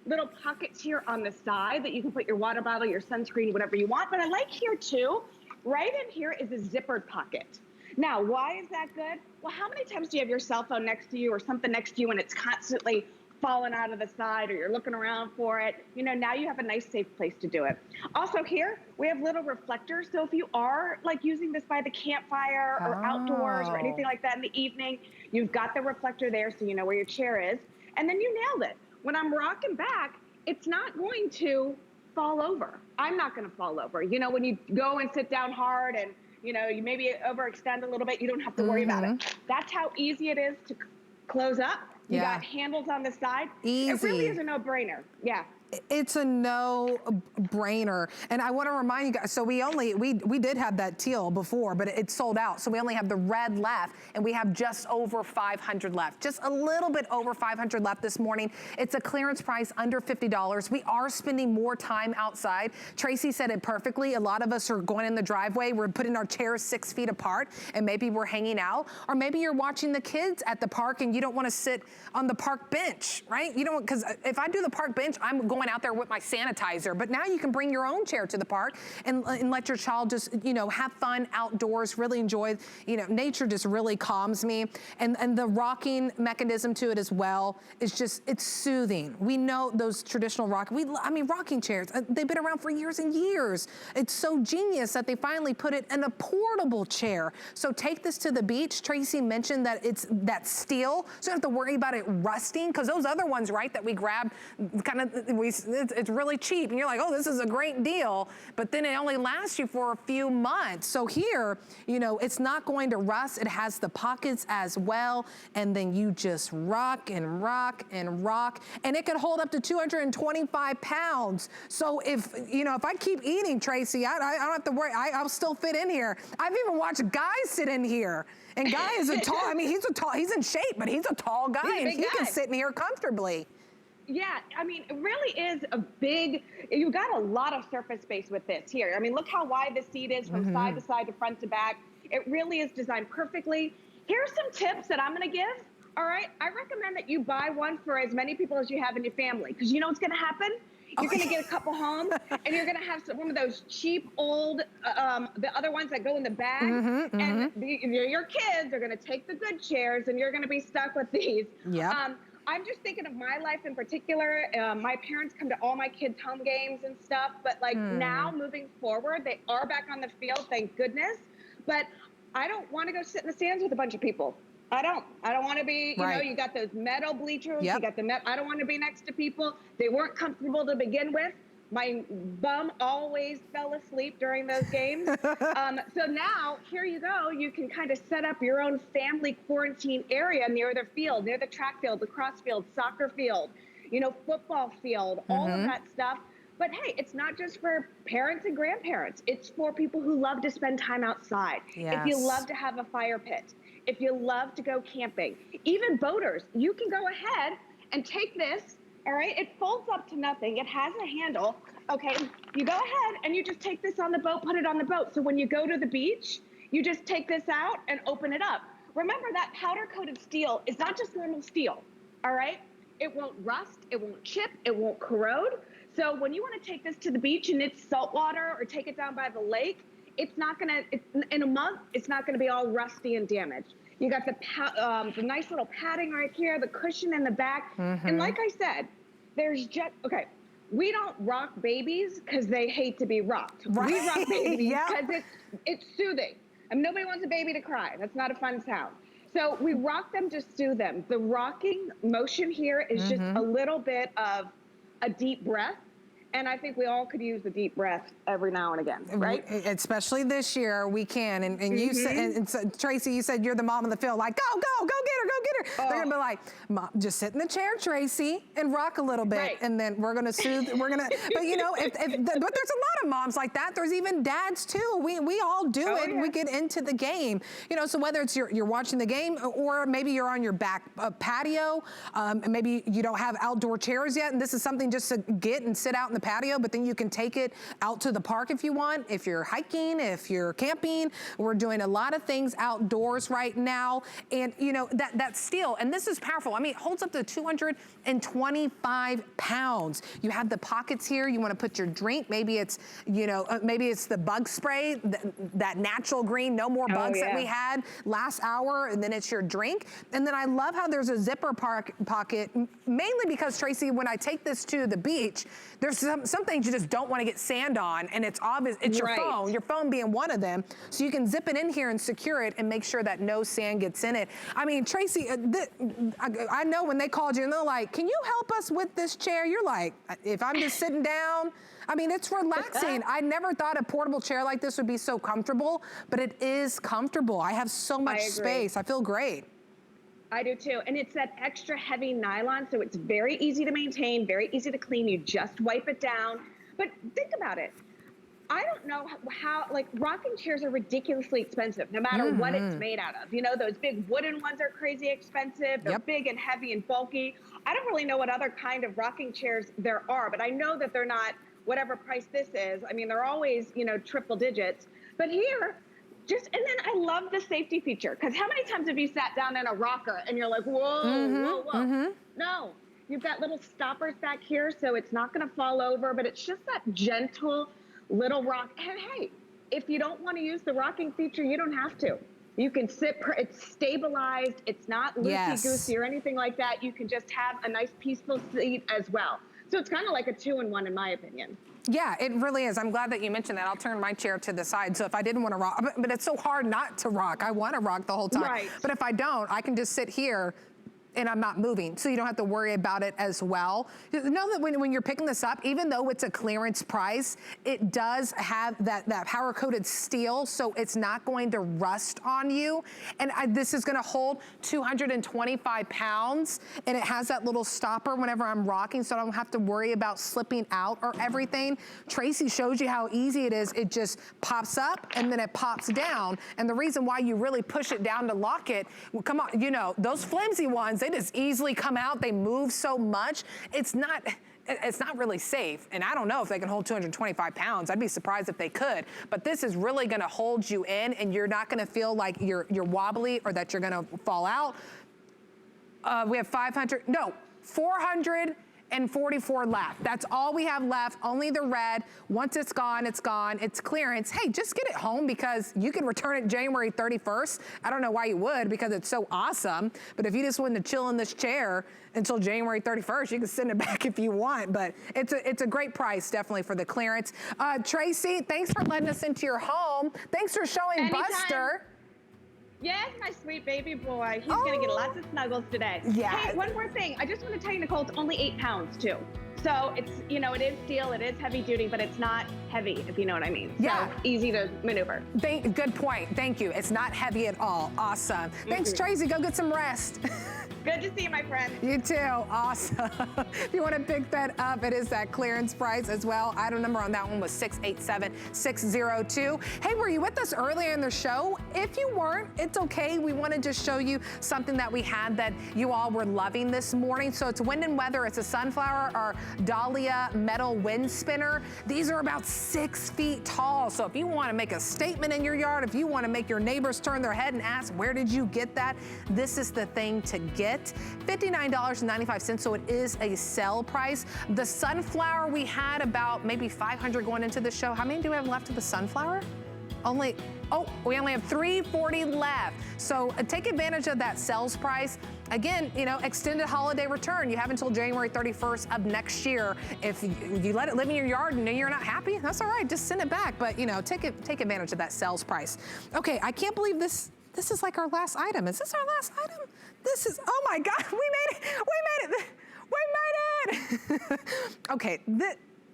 little pockets here on the side that you can put your water bottle, your sunscreen, whatever you want. But I like here too, right in here is a zippered pocket. Now, why is that good? Well, how many times do you have your cell phone next to you or something next to you and it's constantly falling out of the side or you're looking around for it? You know, now you have a nice safe place to do it. Also here, we have little reflectors. So if you are like using this by the campfire or outdoors or anything like that in the evening, you've got the reflector there so you know where your chair is. And then you nailed it. When I'm rocking back, it's not going to fall over. I'm not going to fall over. You know, when you go and sit down hard and, you know, you maybe overextend a little bit, you don't have to worry about it. That's how easy it is to close up. You got handles on the side. Easy. It really is a no-brainer. Yeah. It's a no-brainer. And I want to remind you guys, so we did have that teal before, but it sold out. So we only have the red left, and we have just over 500 left. Just a little bit over 500 left this morning. It's a clearance price under $50. We are spending more time outside. Tracy said it perfectly. A lot of us are going in the driveway. We're putting our chairs 6 feet apart, and maybe we're hanging out. Or maybe you're watching the kids at the park, and you don't want to sit on the park bench, right? You don't, because if I do the park bench, I'm going out there with my sanitizer. But now you can bring your own chair to the park and let your child just, have fun outdoors, really enjoy, nature just really calms me. And the rocking mechanism to it as well is just, it's soothing. We know those traditional rocking chairs, they've been around for years and years. It's so genius that they finally put it in a portable chair. So take this to the beach. Tracy mentioned that it's that steel, so you don't have to worry about it rusting, because those other ones, right, that we grab, it's really cheap, and you're like, oh, this is a great deal, but then it only lasts you for a few months. So here, it's not going to rust. It has the pockets as well, and then you just rock and rock and rock, and it can hold up to 225 pounds. So if I keep eating, Tracy, I don't have to worry. I'll still fit in here. I've even watched guys sit in here. And Guy is a tall, he's in shape, but he's a tall guy, and he can sit in here comfortably. Yeah, it really is you got a lot of surface space with this here. Look how wide the seat is from side to side to front to back. It really is designed perfectly. Here's some tips that I'm gonna give, all right? I recommend that you buy one for as many people as you have in your family, because you know what's gonna happen? You're gonna get a couple home, and you're gonna have one of those cheap old, the other ones that go in the bag, and your kids are gonna take the good chairs, and you're gonna be stuck with these. Yeah. I'm just thinking of my life in particular. My parents come to all my kids' home games and stuff, but now moving forward, they are back on the field, thank goodness. But I don't want to go sit in the stands with a bunch of people. I don't want to be, you got those metal bleachers, you got I don't want to be next to people. They weren't comfortable to begin with. My bum always fell asleep during those games. So now, here you go. You can kind of set up your own family quarantine area near the field, near the track field, lacrosse field, soccer field, football field, all of that stuff. But hey, it's not just for parents and grandparents. It's for people who love to spend time outside. Yes. If you love to have a fire pit, if you love to go camping, even boaters, you can go ahead and take this. All right, it folds up to nothing. It has a handle. Okay, you go ahead and you just take this on the boat, put it on the boat. So when you go to the beach, you just take this out and open it up. Remember that powder-coated steel is not just normal steel, all right? It won't rust, it won't chip, it won't corrode. So when you want to take this to the beach and it's salt water, or take it down by the lake, it's not gonna, in a month, it's not gonna be all rusty and damaged. You got the nice little padding right here, the cushion in the back. And like I said, there's just, we don't rock babies because they hate to be rocked. Right. We rock babies because it's soothing. Nobody wants a baby to cry. That's not a fun sound. So we rock them to soothe them. The rocking motion here is just a little bit of a deep breath. And I think we all could use a deep breath every now and again, right? Especially this year, we can. And you said, and so, Tracy, you said you're the mom of the field, like, go get her. They're gonna be like, Mom, just sit in the chair, Tracy, and rock a little bit, and then we're gonna soothe. But but there's a lot of moms like that. There's even dads too. We all do it. Yeah. We get into the game. So whether it's you're watching the game, or maybe you're on your back patio, and maybe you don't have outdoor chairs yet, and this is something just to get and sit out in the patio, but then you can take it out to the park if you want, if you're hiking, if you're camping. We're doing a lot of things outdoors right now, and that steel, and this is powerful. It holds up to 225 pounds. You have the pockets here. You want to put your drink. Maybe it's maybe it's the bug spray, that natural green, no more bugs that we had last hour, and then it's your drink. And then I love how there's a zipper pocket, mainly because, Tracy, when I take this to the beach, there's some things you just don't want to get sand on, and it's obvious. It's your phone being one of them. So you can zip it in here and secure it and make sure that no sand gets in it. Tracy, I know when they called you and they're like, can you help us with this chair? You're like, if I'm just sitting down, it's relaxing. I never thought a portable chair like this would be so comfortable, but it is comfortable. I have so much space. I feel great. I do too. And it's that extra heavy nylon, so it's very easy to maintain, very easy to clean. You just wipe it down. But think about it. I don't know how, like, rocking chairs are ridiculously expensive, no matter what it's made out of. You know, those big wooden ones are crazy expensive. They're big and heavy and bulky. I don't really know what other kind of rocking chairs there are, but I know that they're not whatever price this is. I mean, they're always, you know, triple digits. But here, and then I love the safety feature, because how many times have you sat down in a rocker and you're like, whoa, whoa. No, you've got little stoppers back here, so it's not going to fall over, but it's just that gentle little rock. And hey, if you don't want to use the rocking feature, you don't have to. You can sit, it's stabilized, it's not loosey-goosey or anything like that. You can just have a nice peaceful seat as well. So it's kind of like a 2-in-1 in my opinion. Yeah, it really is. I'm glad that you mentioned that. I'll turn my chair to the side. So if I didn't want to rock, but it's so hard not to rock. I want to rock the whole time. Right. But if I don't, I can just sit here and I'm not moving, so you don't have to worry about it as well. Know that when you're picking this up, even though it's a clearance price, it does have that power-coated steel, so it's not going to rust on you. And this is gonna hold 225 pounds, and it has that little stopper whenever I'm rocking, so I don't have to worry about slipping out or everything. Tracy shows you how easy it is. It just pops up, and then it pops down. And the reason why you really push it down to lock it, well, come on, you know, those flimsy ones, they just easily come out. They move so much. It's not really safe. And I don't know if they can hold 225 pounds. I'd be surprised if they could. But this is really gonna hold you in, and you're not gonna feel like you're wobbly or that you're gonna fall out. We have 444 left. That's all we have left, only the red. Once it's gone, it's gone. It's clearance. Hey, just get it home, because you can return it January 31st. I don't know why you would, because it's so awesome. But if you just wanted to chill in this chair until January 31st, you can send it back if you want. But it's a great price, definitely, for the clearance. Tracy, thanks for letting us into your home. Thanks for showing Anytime. Buster. Yes, my sweet baby boy. He's going to get lots of snuggles today. Yeah. Hey, one more thing. I just want to tell you, Nicole, it's only 8 pounds too. So it's, you know, it is steel, it is heavy duty, but it's not heavy, if you know what I mean. Yeah. So easy to maneuver. Good point. Thank you. It's not heavy at all. Awesome. Thanks, Tracy. Go get some rest. Good to see you, my friend. You too. Awesome. If you want to pick that up, it is that clearance price as well. Item number on that one was 687602. Hey, were you with us earlier in the show? If you weren't, it's okay. We wanted to show you something that we had that you all were loving this morning. So it's Wind and Weather. It's a sunflower or dahlia metal wind spinner. These are about 6 feet tall. So if you want to make a statement in your yard, if you want to make your neighbors turn their head and ask, where did you get that? This is the thing to get. $59.95, so it is a sale price. The sunflower, we had about maybe 500 going into the show. How many do we have left of the sunflower? We only have 340 left. So take advantage of that sales price. Again, you know, extended holiday return. You have until January 31st of next year. If you let it live in your yard and you're not happy, that's all right. Just send it back. But, you know, take advantage of that sales price. Okay, I can't believe this is like our last item. Is this our last item? This is, oh my God, we made it. Okay,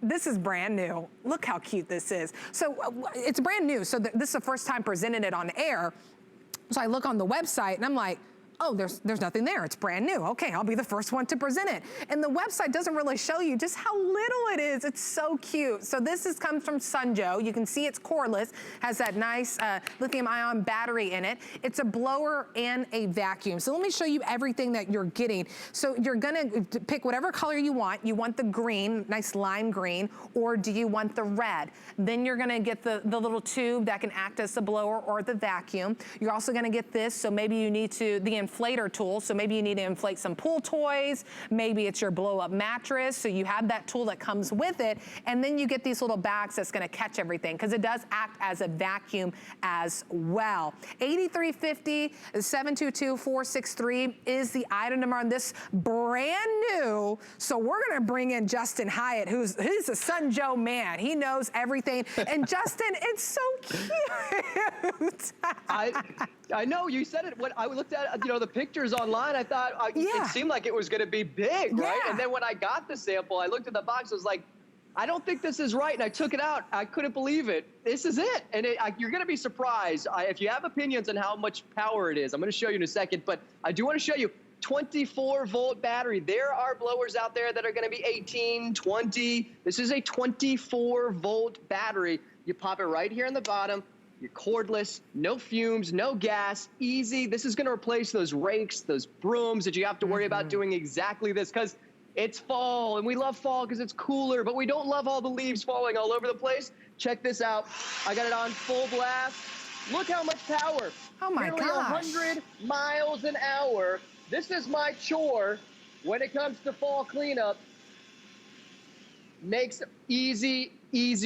this is brand new. Look how cute this is. So it's brand new. So this is the first time presenting it on air. So I look on the website and I'm like, oh, there's nothing there. It's brand new. Okay, I'll be the first one to present it. And the website doesn't really show you just how little it is. It's so cute. So this comes from Sunjo. You can see it's cordless, has that nice lithium-ion battery in it. It's a blower and a vacuum. So let me show you everything that you're getting. So you're gonna pick whatever color you want. You want the green, nice lime green, or do you want the red? Then you're gonna get the little tube that can act as the blower or the vacuum. You're also gonna get this, so maybe you need the inflator tool, so maybe you need to inflate some pool toys, maybe it's your blow-up mattress, so you have that tool that comes with it, and then you get these little bags that's gonna catch everything, because it does act as a vacuum as well. $83.50, 722-463 is the item number on this, brand new. So we're gonna bring in Justin Hyatt, he's a Sunjo man. He knows everything. And Justin, it's so cute. I know, you said it. When I looked at, you know, the pictures online, I thought it seemed like it was going to be big, right? Yeah. And then when I got the sample, I looked at the box, I was like, I don't think this is right. And I took it out. I couldn't believe it. This is it. And you're going to be surprised. If you have opinions on how much power it is, I'm going to show you in a second. But I do want to show you 24-volt battery. There are blowers out there that are going to be 18, 20. This is a 24-volt battery. You pop it right here in the bottom. You're cordless, no fumes, no gas, easy. This is going to replace those rakes, those brooms that you have to worry about doing exactly this, because it's fall, and we love fall because it's cooler, but we don't love all the leaves falling all over the place. Check this out. I got it on full blast. Look how much power. Oh my Nearly gosh. 100 miles an hour. This is my chore when it comes to fall cleanup. Makes easy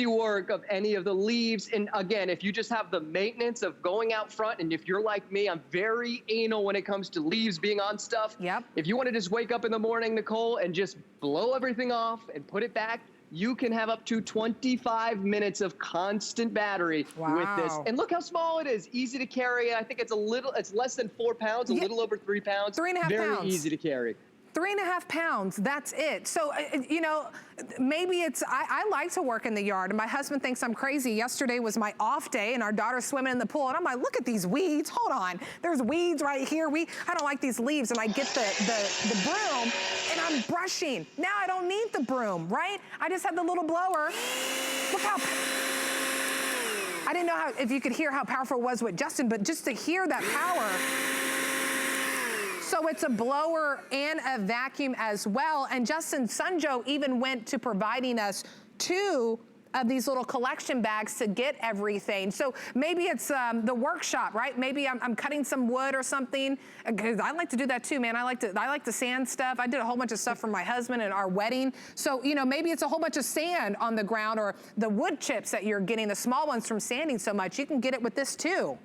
work of any of the leaves. And again, if you just have the maintenance of going out front, and if you're like me, I'm very anal when it comes to leaves being on stuff. Yep. If you want to just wake up in the morning, Nicole, and just blow everything off and put it back, you can have up to 25 minutes of constant battery with this. And look how small it is. Easy to carry. I think it's less than 4 pounds, a little over 3 pounds. 3.5 pounds. Very easy to carry. 3.5 pounds, that's it. So, you know, maybe it's, I like to work in the yard, and my husband thinks I'm crazy. Yesterday was my off day, and our daughter's swimming in the pool, and I'm like, look at these weeds, hold on. There's weeds right here. I don't like these leaves, and I get the broom, and I'm brushing. Now I don't need the broom, right? I just have the little blower. Look how, I didn't know if you could hear how powerful it was with Justin, but just to hear that power. So it's a blower and a vacuum as well. And Justin Sunjo even went to providing us 2 of these little collection bags to get everything. So maybe it's the workshop, right? Maybe I'm cutting some wood or something, because I like to do that too, man. I like to sand stuff. I did a whole bunch of stuff for my husband and our wedding. So, you know, maybe it's a whole bunch of sand on the ground, or the wood chips that you're getting, the small ones from sanding so much. You can get it with this too.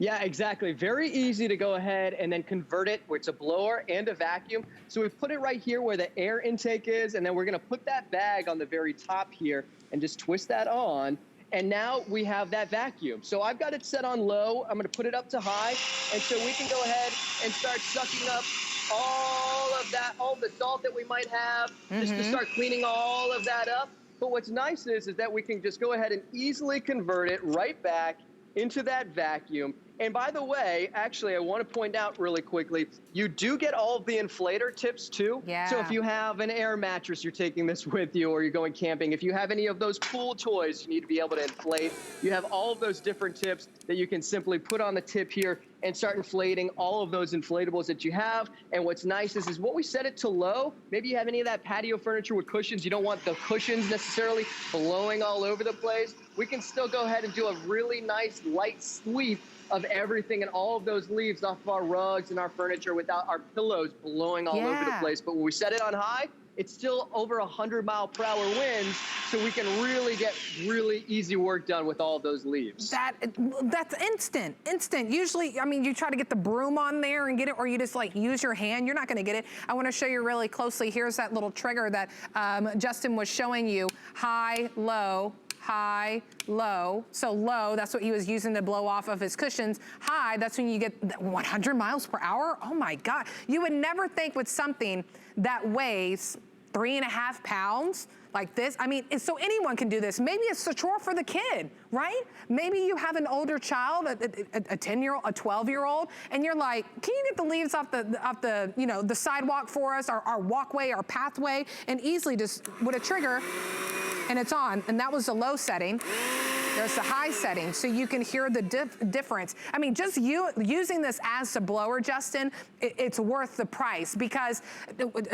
Yeah, exactly. Very easy to go ahead and then convert it, where it's a blower and a vacuum. So we've put it right here where the air intake is, and then we're going to put that bag on the very top here and just twist that on. And now we have that vacuum. So I've got it set on low. I'm going to put it up to high. And so we can go ahead and start sucking up all of that, all the salt that we might have, just to start cleaning all of that up. But what's nice is that we can just go ahead and easily convert it right back into that vacuum. And by the way, actually, I want to point out really quickly, you do get all of the inflator tips too. Yeah. So if you have an air mattress, you're taking this with you, or you're going camping, if you have any of those pool toys you need to be able to inflate, you have all of those different tips that you can simply put on the tip here and start inflating all of those inflatables that you have. And what's nice is what we set it to low. Maybe you have any of that patio furniture with cushions. You don't want the cushions necessarily blowing all over the place. We can still go ahead and do a really nice light sweep of everything and all of those leaves off of our rugs and our furniture without our pillows blowing all over the place. But when we set it on high, it's still over 100-mile-per-hour winds, so we can really get really easy work done with all of those leaves. That's instant. Usually, I mean, you try to get the broom on there and get it, or you just like use your hand. You're not going to get it. I want to show you really closely. Here's that little trigger that Justin was showing you. High, low. High, low. So low, that's what he was using to blow off of his cushions. High, that's when you get 100 miles per hour. Oh my God. You would never think with something that weighs 3.5 pounds like this. I mean, so anyone can do this. Maybe it's a chore for the kid, right? Maybe you have an older child, a 10-year-old, a 12-year-old, and you're like, can you get the leaves off the you know, the sidewalk for us, our walkway, our pathway, and easily just with a trigger, and it's on. And that was the low setting. There's the high setting, so you can hear the difference. I mean, just using this as a blower, Justin, it's worth the price, because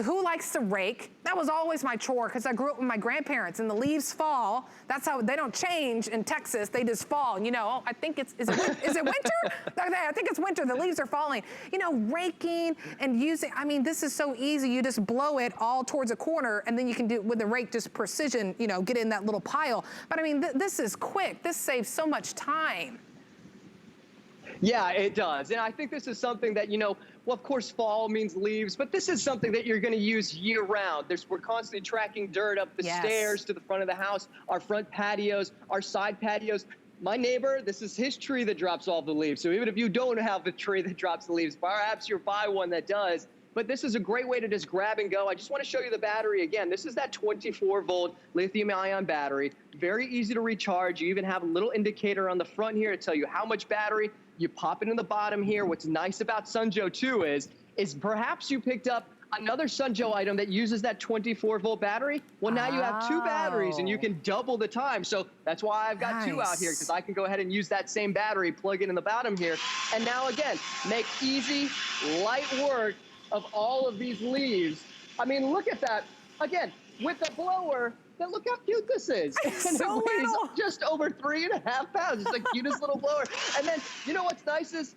who likes to rake? That was always my chore, because I grew up with my grandparents, and the leaves fall. That's how they don't change in Texas. They just fall. You know, I think is it winter? I think it's winter. The leaves are falling. You know, raking and using. I mean, this is so easy. You just blow it all towards a corner, and then you can do with the rake just precision. You know, get in that little pile. But I mean, this is quick. This saves so much time. Yeah, it does. And I think this is something that, you know, well, of course, fall means leaves, but this is something that you're going to use year round. We're constantly tracking dirt up the stairs to the front of the house, our front patios, our side patios. My neighbor, this is his tree that drops all the leaves. So even if you don't have the tree that drops the leaves, perhaps you buy one that does. but this is a great way to just grab and go. I just want to show you the battery again. This is that 24-volt lithium-ion battery. Very easy to recharge. You even have a little indicator on the front here to tell you how much battery. You pop it in the bottom here. What's nice about Sunjoe too is perhaps you picked up another Sunjoe item that uses that 24-volt battery. Well, now you have two batteries and you can double the time. So that's why I've got two out here, because I can go ahead and use that same battery, plug it in the bottom here. And now again, make easy, light work of all of these leaves. I mean, look at that. Again, with the blower, then look how cute this is. And so it weighs little. just over 3.5 pounds. It's the cutest little blower. And then, you know what's nice is,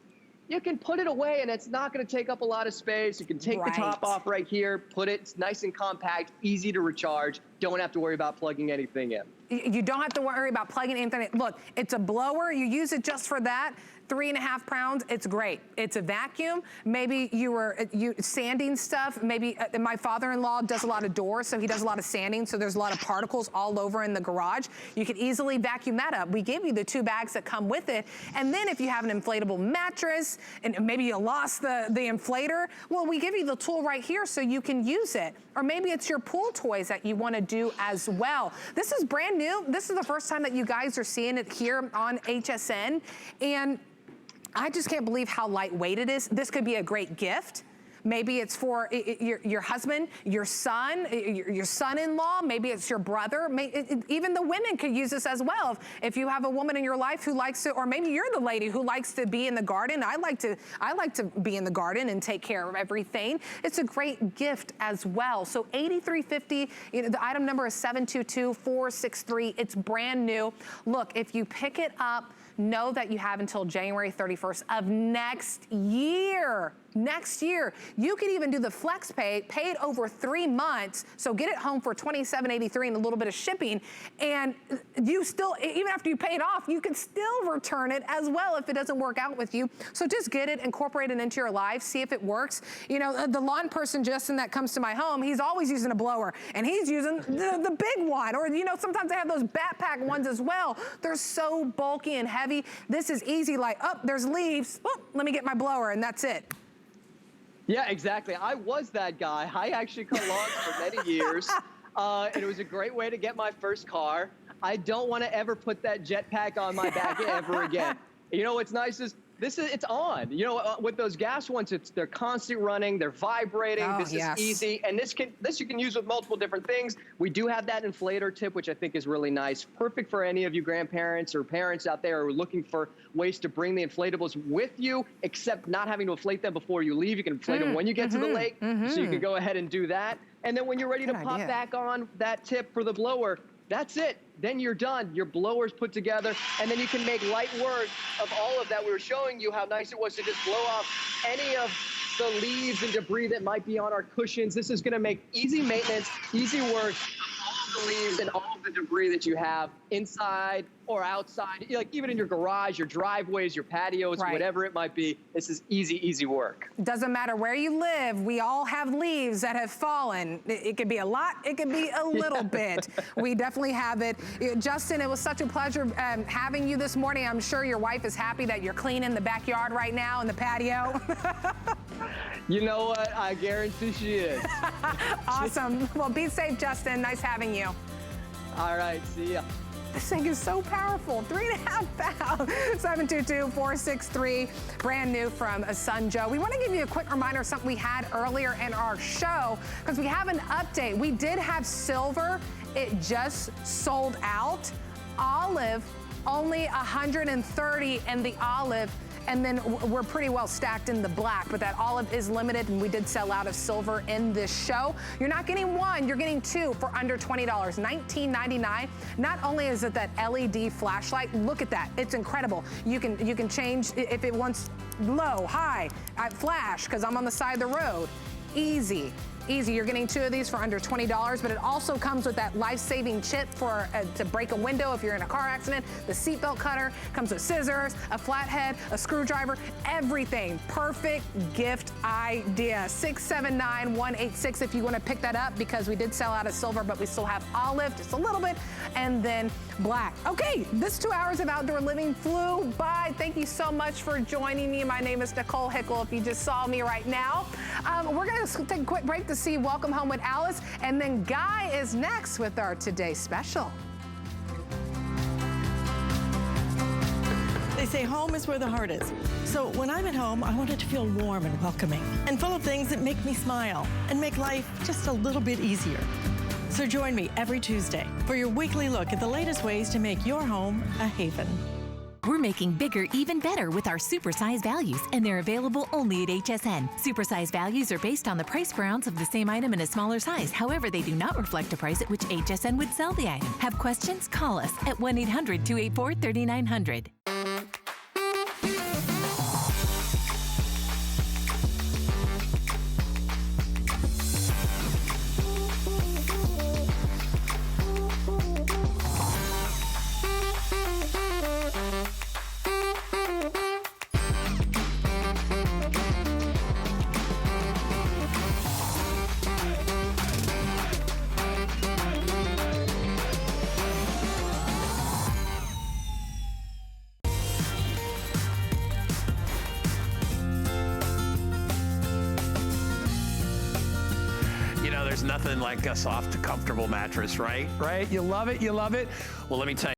you can put it away and it's not going to take up a lot of space. You can take the top off right here, put it, it's nice and compact, easy to recharge. Don't have to worry about plugging anything in. You don't have to worry about plugging anything in. Look, it's a blower. You use it just for that. 3.5 pounds, it's great. It's a vacuum. Maybe you sanding stuff. Maybe my father-in-law does a lot of doors, so he does a lot of sanding, so there's a lot of particles all over in the garage. You can easily vacuum that up. We give you the 2 bags that come with it. And then if you have an inflatable mattress and maybe you lost the inflator, well, we give you the tool right here so you can use it. Or maybe it's your pool toys that you want to do as well. This is brand new. This is the first time that you guys are seeing it here on HSN. And I just can't believe how lightweight it is. This could be a great gift. Maybe it's for your husband, your son, your son-in-law. Maybe it's your brother. Even the women could use this as well. If you have a woman in your life who likes to, or maybe you're the lady who likes to be in the garden. I like to be in the garden and take care of everything. It's a great gift as well. So $83.50. The item number is 722-463. It's brand new. Look, if you pick it up, know that you have until January 31st of next year. Next year. You can even do the flex pay, paid over 3 months. So get it home for $27.83 and a little bit of shipping. And you still, even after you pay it off, you can still return it as well if it doesn't work out with you. So just get it, incorporate it into your life, see if it works. You know, the lawn person, Justin, that comes to my home, he's always using a blower and he's using the big one. Or, you know, sometimes they have those backpack ones as well. They're so bulky and heavy. This is easy, like, oh, there's leaves. Oh, let me get my blower and that's it. Yeah, exactly. I was that guy. I actually cut lawns for many years. And it was a great way to get my first car. I don't want to ever put that jetpack on my back ever again. You know what's nice is it's on. You know, with those gas ones, they're constant running, they're vibrating. Oh, this is easy, and this you can use with multiple different things. We do have that inflator tip, which I think is really nice. Perfect for any of you grandparents or parents out there who are looking for ways to bring the inflatables with you, except not having to inflate them before you leave. You can inflate them when you get to the lake, so you can go ahead and do that. And then when you're ready to pop back on that tip for the blower, that's it. Then you're done. Your blower's put together, and then you can make light work of all of that. We were showing you how nice it was to just blow off any of the leaves and debris that might be on our cushions. This is going to make easy maintenance, easy work of all the leaves and all of the debris that you have inside or outside, like even in your garage, your driveways, your patios, whatever it might be. This is easy, easy work. Doesn't matter where you live. We all have leaves that have fallen. It could be a lot. It could be a little bit. We definitely have it. Justin, it was such a pleasure having you this morning. I'm sure your wife is happy that you're cleaning the backyard right now and the patio. You know what? I guarantee she is. Awesome. Well, be safe, Justin. Nice having you. All right. See ya. This thing is so powerful. 3.5 pounds. 722-463. Brand new from Sunjoe. We want to give you a quick reminder of something we had earlier in our show, because we have an update. We did have silver. It just sold out. Olive, only 130 in the olive. And then we're pretty well stacked in the black, but that olive is limited, and we did sell out of silver in this show. You're not getting one, you're getting two for under $20, $19.99. Not only is it that LED flashlight, look at that, it's incredible. You can change if it wants low, high, flash, because I'm on the side of the road. Easy. Easy, you're getting 2 of these for under $20, but it also comes with that life-saving chip for to break a window if you're in a car accident, the seatbelt cutter, comes with scissors, a flathead, a screwdriver, everything. Perfect gift idea. 679-186 if you want to pick that up, because we did sell out of silver, but we still have olive, just a little bit, and then black. Okay, this 2 hours of outdoor living flew by. Thank you so much for joining me. My name is Nicole Hickle, if you just saw me right now. We're gonna take a quick break to see Welcome Home with Alice, and then Guy is next with our Today Special. They say home is where the heart is. So when I'm at home, I want it to feel warm and welcoming and full of things that make me smile and make life just a little bit easier. So join me every Tuesday for your weekly look at the latest ways to make your home a haven. We're making bigger even better with our supersize values, and they're available only at HSN. Supersize values are based on the price per ounce of the same item in a smaller size. However, they do not reflect a price at which HSN would sell the item. Have questions? Call us at 1-800-284-3900. There's nothing like a soft, comfortable mattress, right? Right? You love it, you love it. Well, let me tell you.